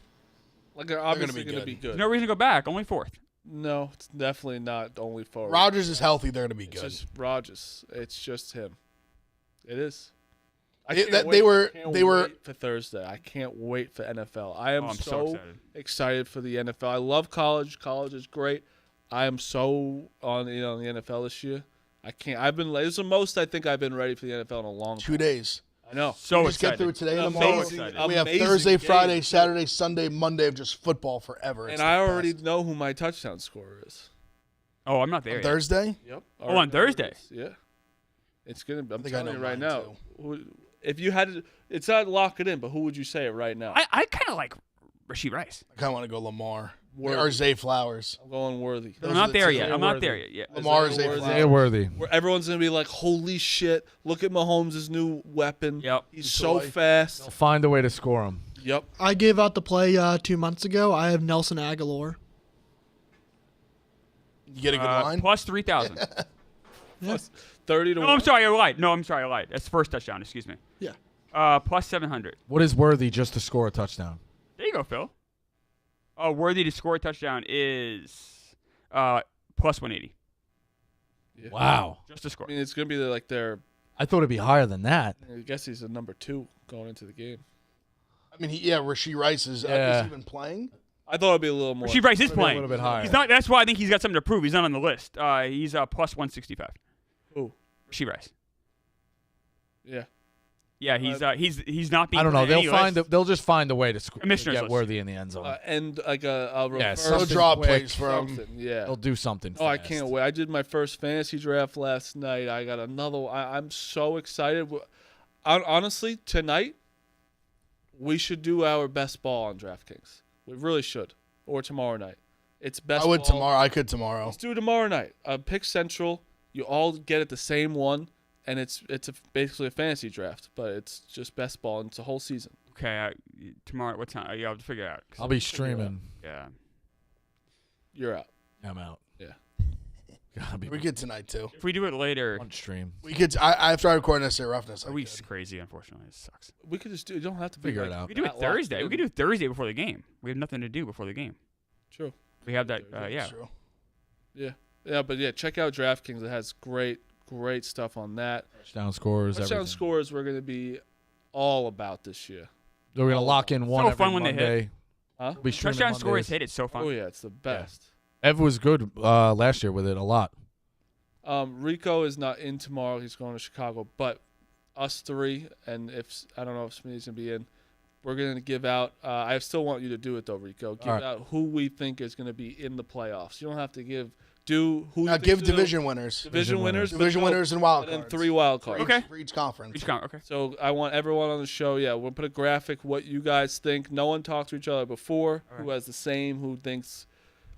Like they're obviously be going to be good. good. There's no reason to go back. Only fourth. No, it's definitely not only forward. Rodgers is healthy. They're going to be It's good. just Rodgers. It's just him. It is. They were wait for Thursday. I can't wait for NFL. I am I'm so so excited for the NFL. I love college. College is great. I am so on the NFL this year. I can't. I've been. This is the most I think I've been ready for the NFL in a long time. 2 days. I know. So Just get excited. through it today and Amazing- tomorrow. We have amazing Thursday, game. Friday, Saturday, Sunday, Monday of just football forever. It's And the I already best. know who my touchdown scorer is. Oh, I'm not there On yet. Thursday. Yep. Oh, on Thursday? Yeah. It's gonna. I'm think I telling know you right mine, now. too. If you had to, it's not lock it in, but who would you say it right now? I kind of like Rasheed Rice. I kind of want to go Lamar Worthy. or Zay Flowers. I'm going Worthy. I'm Those not are the there two. yet. I'm not there yet. Yeah. Lamar or Zay Zay Worthy. Flowers. They're worthy. Where everyone's gonna be like, "Holy shit! Look at Mahomes' new weapon. Yep. He's so Toy. fast." Find a way to score them. Yep. I gave out the play 2 months ago. I have Nelson Aguilar. You get a good line. Plus 3,000. Plus 30 to No, 1. I'm sorry. I lied. I lied. That's the first touchdown. Excuse me. Yeah. Plus 700. What is worthy just to score a touchdown? There you go, Phil. Worthy to score a touchdown is plus 180. Yeah. Wow. Just to score. I mean, it's gonna be like their. I thought it'd be higher than that. I guess he's a number 2 going into the game. I mean, Rasheed Rice is Yeah. even playing. I thought it'd be a little more. Rasheed Rice is A playing. little bit higher. He's not. That's why I think he's got something to prove. He's not on the list. He's plus 165. Who? Rasheed Rice. Yeah. Yeah, he's not being. I don't know. put on any list. They'll just find a way to Commissioner's get list. worthy in the end zone. And like a reverse. something They'll draw quick. plays for him. something. Yeah. They'll do something. Oh, I fast. can't wait. I did my first fantasy draft last night. I got another one. I'm so excited. Honestly, tonight, we should do our best ball on DraftKings. We really should. Or tomorrow night. It's best I would ball. tomorrow. I could tomorrow. Let's do it tomorrow night. Pick Central. You all get it the same one. And it's basically a fantasy draft. But it's just best ball. And it's a whole season. Okay, tomorrow. What time? I'll have to figure it out. I'll be streaming. Yeah. You're out. I'm out. Yeah. Gotta be We could tonight too. If we do it later, one stream. We could. I after I record necessary roughness. a week's crazy. Unfortunately, it sucks. We could just do. You don't have to be Figure like, it out. We could do it that locked Thursday. We in. could do it Thursday before the game. We have nothing to do before the game. True. We have that. Yeah. True. Yeah, but yeah, check out DraftKings. It has great stuff on that. Touchdown scores. Touchdown everything. scores we're going to be all about this year. We're gonna lock in one So every fun when they Monday. hit. Huh? We'll be streaming Touchdown scores Mondays. hit. It's so fun. Oh yeah, it's the best. Ev was good last year with it a lot. Rico is not in tomorrow. He's going to Chicago. But us three, and if I don't know if Smitty's gonna be in, we're gonna give out. I still want you to do it though, Rico. Give right. out who we think is gonna be in the playoffs. You don't have to give. Do who? You Now think give is gonna- division winners. division winners, Division but no, winners and wild and then cards. 3 wild cards. Okay. For each conference. Each count. Okay. So I want everyone on the show. Yeah, we'll put a graphic. What you guys think? No one talked to each other before. All Who right. has the same? Who thinks?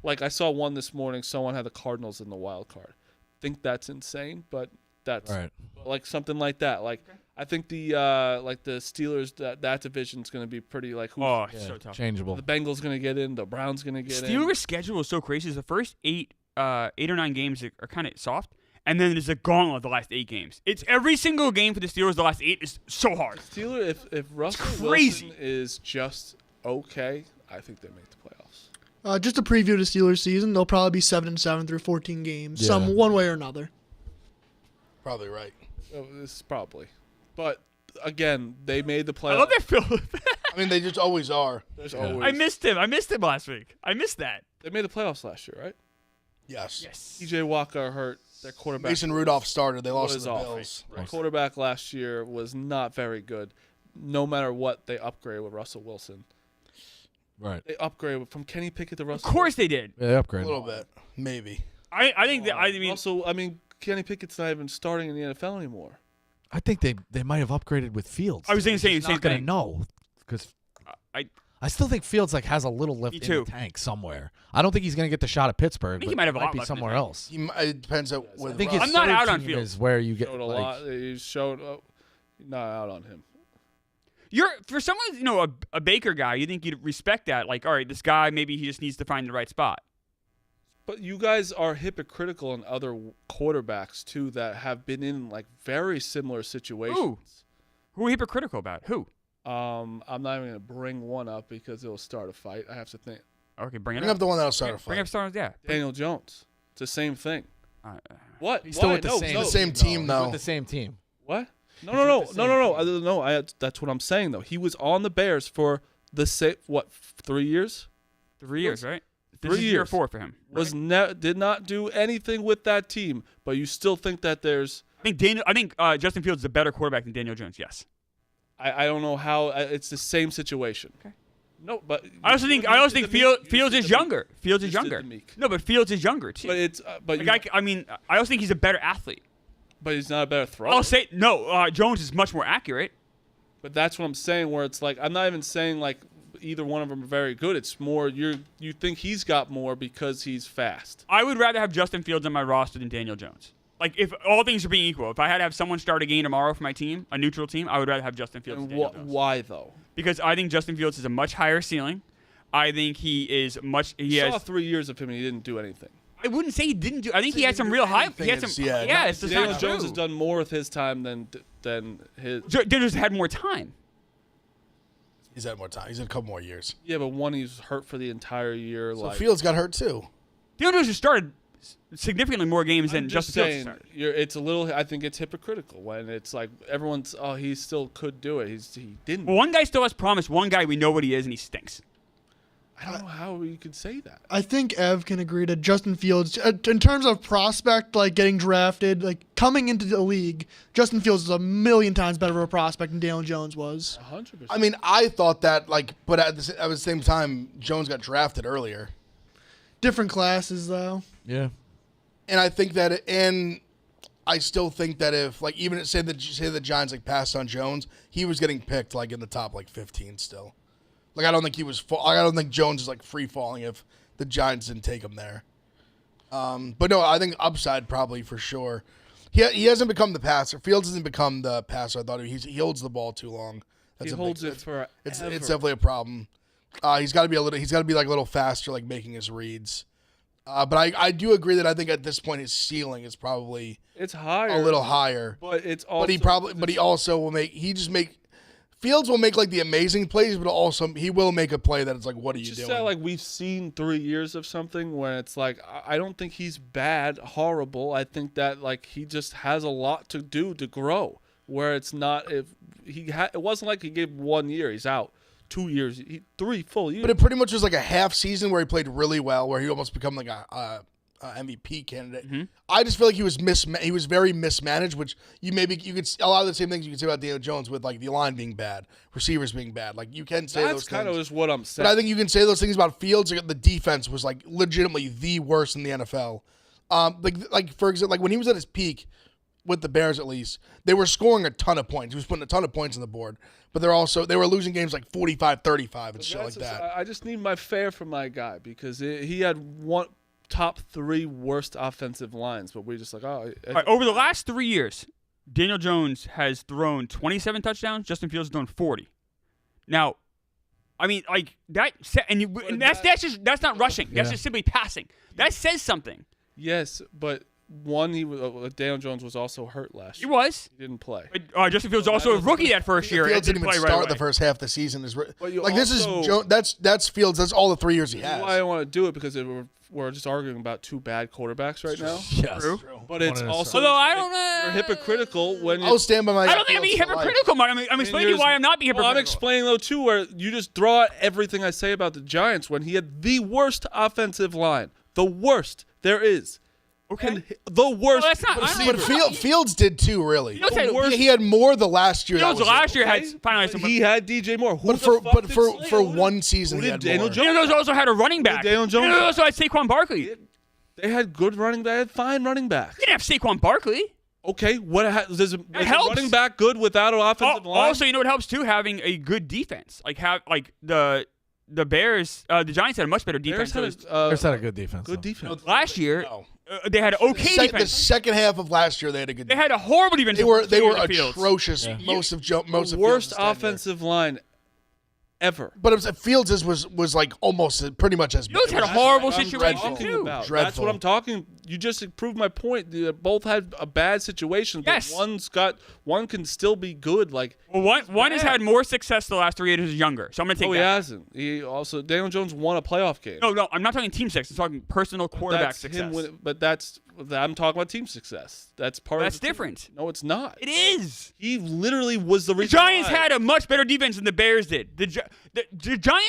Like I saw one this morning. Someone had the Cardinals in the wild card. Think that's insane, but that's All right. like something like that. Like I think the Steelers that division's going to be pretty like who Oh, Yeah, so tough. changeable. the Bengals going to get in, the Browns going to get in. Steelers' schedule is so crazy. The first 8 or 9 games are kind of soft, and then there's a gauntlet of the last 8 games. It's every single game for the Steelers. The last 8 is so hard. Steelers if Russell crazy. Wilson is just okay, I think they make the playoffs. Just a preview to Steelers season. They'll probably be 7-7 through 14 games, Yeah. some one way or another. Probably right. This is probably, but again, they made the playoffs. I love that Phil. I mean, they just always are. There's Yeah. always I missed him. I missed him last week. I missed that. They made the playoffs last year, right? Yes. Yes. TJ Walker hurt. Their quarterback Mason Rudolph started. They lost to was the off. Bills. Their quarterback last year was not very good. No matter what, they upgraded with Russell Wilson. Right. They upgraded from Kenny Pickett to Of Russell. course they did. Yeah, they A upgraded. little bit, maybe. I think that. I mean, Also, I mean, Kenny Pickett's not even starting in the NFL anymore. I think they might have upgraded with Fields. I was thinking the We're same- just same not gonna thing. know because I still think Fields like has a little left Me in too. the tank somewhere. I don't think he's gonna get the shot at Pittsburgh. think he but might have a it lot be left in the somewhere tank. else. It depends on I with think Russ. his I'm not third out on team Fields. is where you get Showed a like, lot. He showed not out on him. you're for someone a Baker guy. You think you'd respect that? Like, all right, this guy maybe he just needs to find the right spot. But you guys are hypocritical in other quarterbacks too that have been in like very similar situations. Who are we hypocritical about? Who? I'm not even gonna bring one up because it'll start a fight. I have to think. Okay, bring it Bring up. up the one that'll start a Bring fight. up stars. Yeah. Daniel Jones. It's the same thing. Uh, What? he's still Why? with the No, same, no. The same team, He's though. with the same team. What? No, He's no, no, with the no, same no, team. no. That's what I'm saying though. He was on the Bears for the 3 years. 3 years, right? This 3 is year years. 4 for him. Was did not do anything with that team, but you still think that there's. I think Justin Fields is a better quarterback than Daniel Jones. Yes. I don't know how it's the same situation. Okay. No, but I also think Fields is younger. Fields is younger. No, but Fields is younger too. But it's Like, I also think he's a better athlete. but he's not a better thrower. I'll say no. Jones is much more accurate. But that's what I'm saying. Where it's like I'm not even saying like either one of them are very good. It's more you think he's got more because he's fast. I would rather have Justin Fields on my roster than Daniel Jones. Like, if all things are being equal, if I had to have someone start a game tomorrow for my team, a neutral team, I would rather have Justin Fields And than Daniel Jones. why though? Because I think Justin Fields has a much higher ceiling. I think he is much. He Saw has. 3 years of him and he didn't do anything. I wouldn't say he didn't do. I think he had some didn't real do hype. He had anything some. is- yeah, Yeah, not- it's just Daniel not Jones true. has done more with his time than his. Daniel just had more time. He's had more time. He's had a couple more years. Yeah, but one he's hurt for the entire year. So like Fields got hurt too. Daniel Jones just started significantly more games than I'm just Justin Fields saying, started. it's a little. I think it's hypocritical when it's like everyone's. Oh, he still could do it. He didn't. Well, one guy still has promise. One guy we know what he is, and he stinks. I don't know how you could say that. I think Ev can agree to Justin Fields in terms of prospect, like getting drafted, like coming into the league. Justin Fields is a million times better of a prospect than Daniel Jones was. 100%. I mean, I thought that, but at the same time, Jones got drafted earlier. Different classes, though. Yeah. And I think that, and I still think that if, even say the Giants passed on Jones, he was getting picked in the top 15 still. I don't think he was. I don't think Jones is free falling if the Giants didn't take him there. But no, I think upside probably for sure. He hasn't become the passer. Fields hasn't become the passer. I thought he holds the ball too long. he holds it for. It's definitely a problem. He's got to be a little. He's got to be a little faster, making his reads. But I do agree that I think at this point his ceiling is probably It's higher, a little higher. but it's also. But he also will make. Fields will make like the amazing plays, but also he will make a play that it's like, what are you Just doing? that, like we've seen 3 years of something where it's like I don't think he's bad, horrible. I think that like he just has a lot to do to grow. Where it's not it wasn't like he gave 1 year, he's out. 2 years, 3 full years. But it pretty much was like a half season where he played really well, where he almost become like a MVP candidate. Mm-hmm. I just feel like he was very mismanaged, which you could a lot of the same things you can say about Daniel Jones with like the line being bad, receivers being bad. Like you can say That's those kind of things. just what I'm saying. But I think you can say those things about Fields. Like, the defense was like legitimately the worst in the NFL. Like for example, like when he was at his peak with the Bears, at least they were scoring a ton of points. He was putting a ton of points on the board, but they were losing games like 45-35 and shit like that. I just need my fair for my guy because he had one top 3 worst offensive lines, but we're just like, All right, over the last 3 years, Daniel Jones has thrown 27 touchdowns. Justin Fields has thrown 40. Now, I mean, like that, and that's not rushing. That's just simply passing. That says something. Yes, but Daniel Jones was also hurt last He year. was. He didn't play. But, Justin Fields also a rookie that first year. Fields and didn't even play start right the away. first half of the season. But you This is also- that's Fields. That's all the 3 years he This is has. why I want to do it because we're just arguing about 2 bad quarterbacks right now. Yes. True. But it's 100%. also Although I don't know. you're hypocritical when I'll stand by my. I don't think I'm being Fields for life. hypocritical, Mark. I'm explaining to you why I'm not being hypocritical. Well, I'm explaining though too, where you just throw out everything I say about the Giants when he had the worst offensive line, the worst there is. Okay. And the worst. Well, that's not- I don't But Fields did too, really. Fields had- He had more the last year. Fields that was last year Okay. had finally some. He had DJ Moore. Who But the for fuck but did for Slay? for Who did- one season, who he did had Daniel more. Jones? Daniel Jones also had a running back. Daniel Jones- Daniel also had Saquon Barkley. They had good running. They had fine running backs. He didn't have Saquon Barkley. Okay, is helps. running back good without an offensive line? Also, you know what helps too? Having a good defense. The Bears, the Giants had a much better defense. Bears Bears had a good defense. good though. defense. Last year, No. they had okay The defense. second half of last year, they had a good. They had a horrible defense. They were Fields. atrocious. Most of The Fields' worst tenure. offensive line ever. But it was, Fields' was like almost pretty much as Fields bad. had a horrible That's what I'm situation talking too. about. That's Dreadful. what I'm talking. You just proved my point. They both had a bad situation, but Yes. one can still be good. Like Well, one has had more success the last 3 years who's younger. So I'm gonna take he that. hasn't. He also Daniel Jones won a playoff game. No, I'm not talking team success. I'm talking personal quarterback That's success. I'm talking about team success. That's part That's of the team. different. No, it's not. It is. He literally was the The reason. Giants why. had a much better defense than the Bears did. The Giants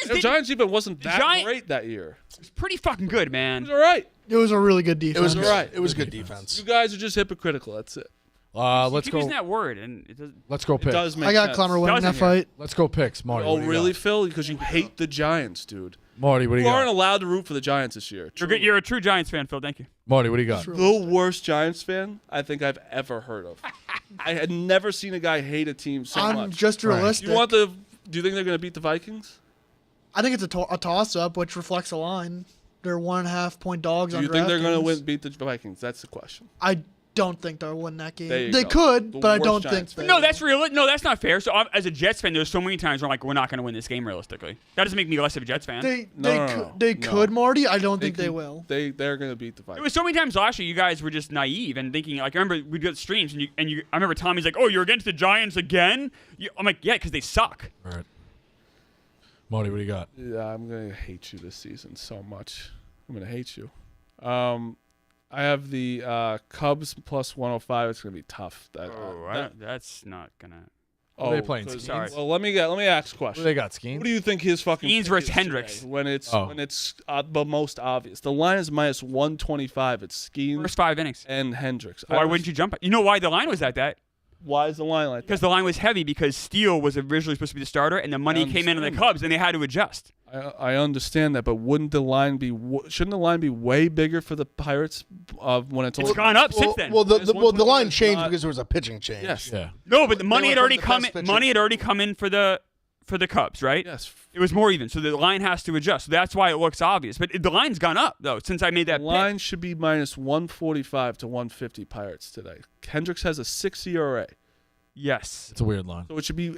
The did. Giants even wasn't that Giant- great that year. It's pretty fucking good, It man. was all right. It was a really good It defense. was all right. It was good defense. You guys are just hypocritical. That's it. Let's Keep go. using that word, and it doesn't. Let's go It picks. does make I got sense. Clemmer winning that Doesn't here. fight. Let's go picks, Marty. Oh, what do you really, got? Phil? Because you hate the Giants, dude. Marty, what do you You aren't got? allowed to root for the Giants this year. You're good. You're a true Giants fan, Phil. Thank you. Marty, what do you got? The worst Giants fan I think I've ever heard of. I had never seen a guy hate a team so I'm much. just Right. realistic. Do you think they're going to beat the Vikings? I think it's a toss-up, which reflects a line. They're 1.5 point dogs Do on you think they're going DraftKings. to beat the Vikings? That's the question. I don't think they'll win that game. There you They go. could, The but I worst don't Giants think they fan. No, will. that's real. No, that's not fair. So, as a Jets fan, there's so many times where I'm like, we're not going to win this game realistically. That doesn't make me less of a Jets fan. They could, Marty. I don't think they will. They're going to beat the There Vikings. was so many times last year you guys were just naive and thinking, like, I remember we'd get streams and I remember Tommy's like, oh, you're against the Giants again? I'm like, yeah, because they suck. All right. Marty, what do you got? Yeah, I'm going to hate you this season so much. I'm going to hate you. I have the Cubs plus 105. It's going to be tough. That's not going to. Who are they playing, 'cause- Skeens? Sorry. Well, let me ask a What question. do they got, Who Skeen? do you think his fucking Skeens pick versus is Hendricks. today when it's Oh. the most obvious? The line is minus 125. It's Skeens First 5 innings. and Hendricks. Why wouldn't you jump? You know why the line was at that? Why is the line like that? Because the line was heavy because Steele was originally supposed to be the starter and the money came in on the understand Cubs and they had to adjust. I understand that, but wouldn't the line be? Shouldn't the line be way bigger for the Pirates when it's? It's gone up since then. Well, the This line 125 is changed not- because there was a pitching change. Yes. Yeah. No, but the money were had already from the come best in. pitcher. Money had already come in for the Cubs, right? Yes. It was more even, so the line has to adjust. So that's why it looks obvious. But the line's gone up though since I made that The line should be minus 145 to 150 Pirates today. Hendricks has a 6 ERA. Yes. It's a weird line. So it should be.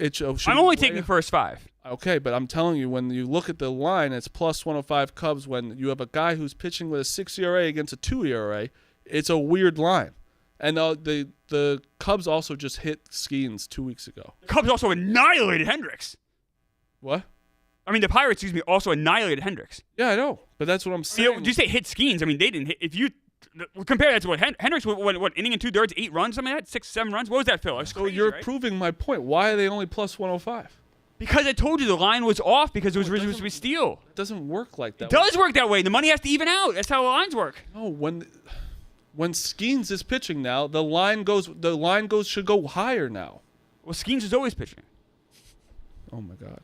I'm only taking first 5. Okay, but I'm telling you, when you look at the line, it's plus 105 Cubs. When you have a guy who's pitching with a 6 ERA against a 2 ERA, it's a weird line. And the Cubs also just hit Skeens 2 weeks ago. Cubs also annihilated Hendricks. What? I mean, the Pirates, also annihilated Hendricks. Yeah, I know, but that's what I'm saying. Did you say hit Skeens? I mean, they didn't hit. If you compare that to what Hendricks, what inning and 2/3, 8 runs, something like that, 6, 7 runs. What was that, Phil? That's So crazy, you're right? proving my point. Why are they only plus 105? Because I told you the line was off because it was originally supposed to be steal. It doesn't work like that. It does work that way. The money has to even out. That's how the lines work. No, when Skeens is pitching now, the line should go higher now. Well, Skeens is always pitching. Oh my God.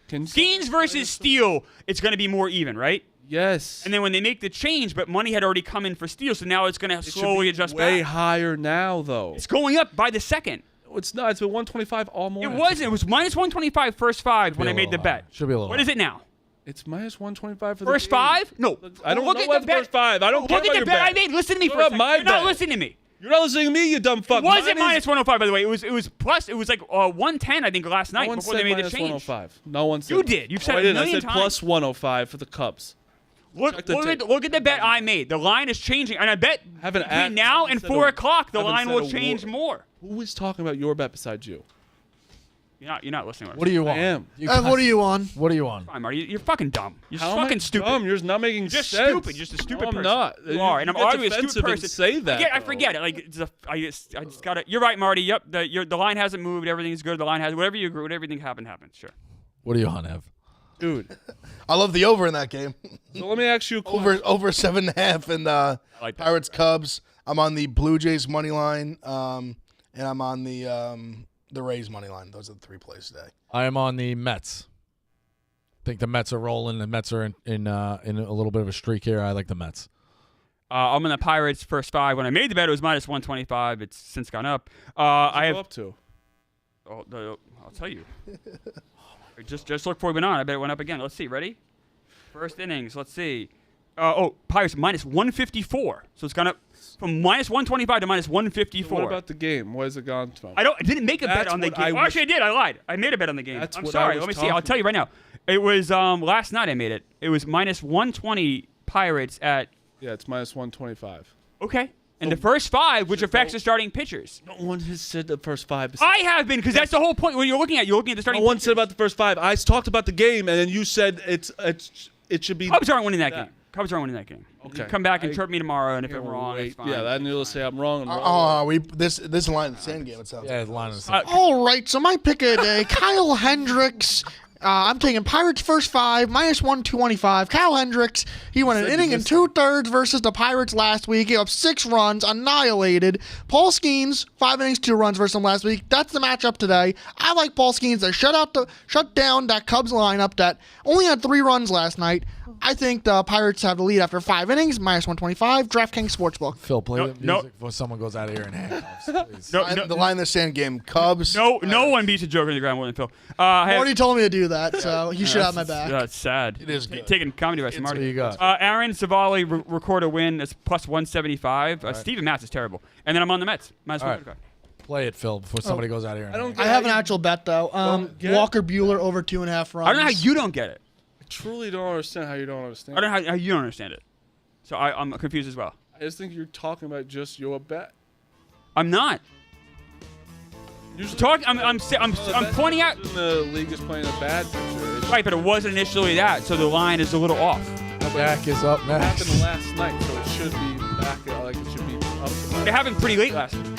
Skeens versus Steele, it's going to be more even, right? Yes. And then when they make the change, but money had already come in for Steele, so now it's going to slowly adjust way back. higher now, though. It's going up by the second. It's not. It's been 125 all morning. It wasn't. It was minus 125 first 5 when I made the bet. Should be a little What is it now? It's minus 125 for the First game. 5? No. I don't Look know at about the the first 5. I don't care Look about at your the bet I bet. made. Listen to me What for a about second. my You're not bet? listening to me. You're not listening to me, you dumb fuck. It wasn't minus 105, by the way. It was plus. It was like 110, I think, last night No one before said they made the minus change. 105. No one said. You did. You've said No, I it a didn't. million I said times. plus 105 for the Cubs. Look at the bet I made. The line is changing, and I bet between now and 4 o'clock, the line will change more. Who is talking about your bet besides you? You're not listening. What do you want? I am. What are you on? What are you on? Fine, Marty. You're fucking dumb. You're How fucking am I stupid. Dumb? You're just not making You're just sense. stupid. You're just a stupid No, I'm person. not. You are, and I'm You get arguing with a stupid defensive and person. say that, I though. forget it. Like I just gotta. You're right, Marty. Yep. The line hasn't moved. Everything's good. The line has whatever you agree. Whatever everything happened. Sure. What are you on, Ev? Dude. I love the over in that game. So let me ask you a question. over 7.5 in like that. Pirates Cubs. I'm on the Blue Jays money line, and I'm on the Rays money line. Those are the 3 plays today. I am on the Mets. I think the Mets are rolling. The Mets are in a little bit of a streak here. I like the Mets. I'm in the Pirates first 5. When I made the bet, it was minus 125. It's since gone up. I have up to. I'll tell you. Just look before we went on. I bet it went up again. Let's see. Ready? First innings. Let's see. Pirates minus 154. So it's gone up from minus 125 to minus 154. What about the game? What has it gone from? I didn't make a bet That's on the what game. I Actually, I did. I lied. I made a bet on the game. That's I'm what sorry. I was Let me see. I'll talking tell you right now. It was last night I made it. It was minus 120 Pirates at. Yeah, it's minus 125. Okay. And the first 5, which affects the starting pitchers. No one has said the first 5. I have been, because that's the whole point. What you're looking at the starting No one pitchers. said about the first 5. I talked about the game, and then you said it should be. Cubs aren't winning that game. Cubs aren't winning that game. Okay. You come back and chirp me tomorrow, and if I'm wrong, it's fine. Yeah, then you'll say I'm wrong. And wrong. This line in the sand game. It sounds. Yeah, like the line is the All right, so my pick of the day, Kyle Hendricks. I'm taking Pirates first 5, minus 125. Kyle Hendricks, he went an inning and 2/3 versus the Pirates last week. Gave up 6 runs, annihilated. Paul Skeens, 5 innings, 2 runs versus him last week. That's the matchup today. I like Paul Skeens to shut down that Cubs lineup that only had 3 runs last night. I think the Pirates have the lead after 5 innings, minus 125. DraftKings Sportsbook. Phil, play the music no. before someone goes out of here in handcuffs, please. the line in the sand game. Cubs. No one beats a Joker in the ground more than Phil. Already told me to do that, so he should have my back. It's sad. It is good. Taking comedy advice from What Marty. do you got? Aaron Savali record a win. That's plus 175. Steven Matz is terrible. And then I'm on the Mets. Minus All right. 125. Play it, Phil, before somebody goes out of here. don't I have an actual bet, though. Walker Buehler over 2.5 runs. I don't know how you don't get it. I truly don't understand how you don't understand. I don't know how you don't understand it. So I'm confused as well. I just think you're talking about just your bet. I'm not. Usually, I'm pointing out. The league is playing a bad picture. Right, but it wasn't initially that, so the line is a little off. Jack is up It next. happened last night, so it should be back. Like it should be up. It happened pretty late last night.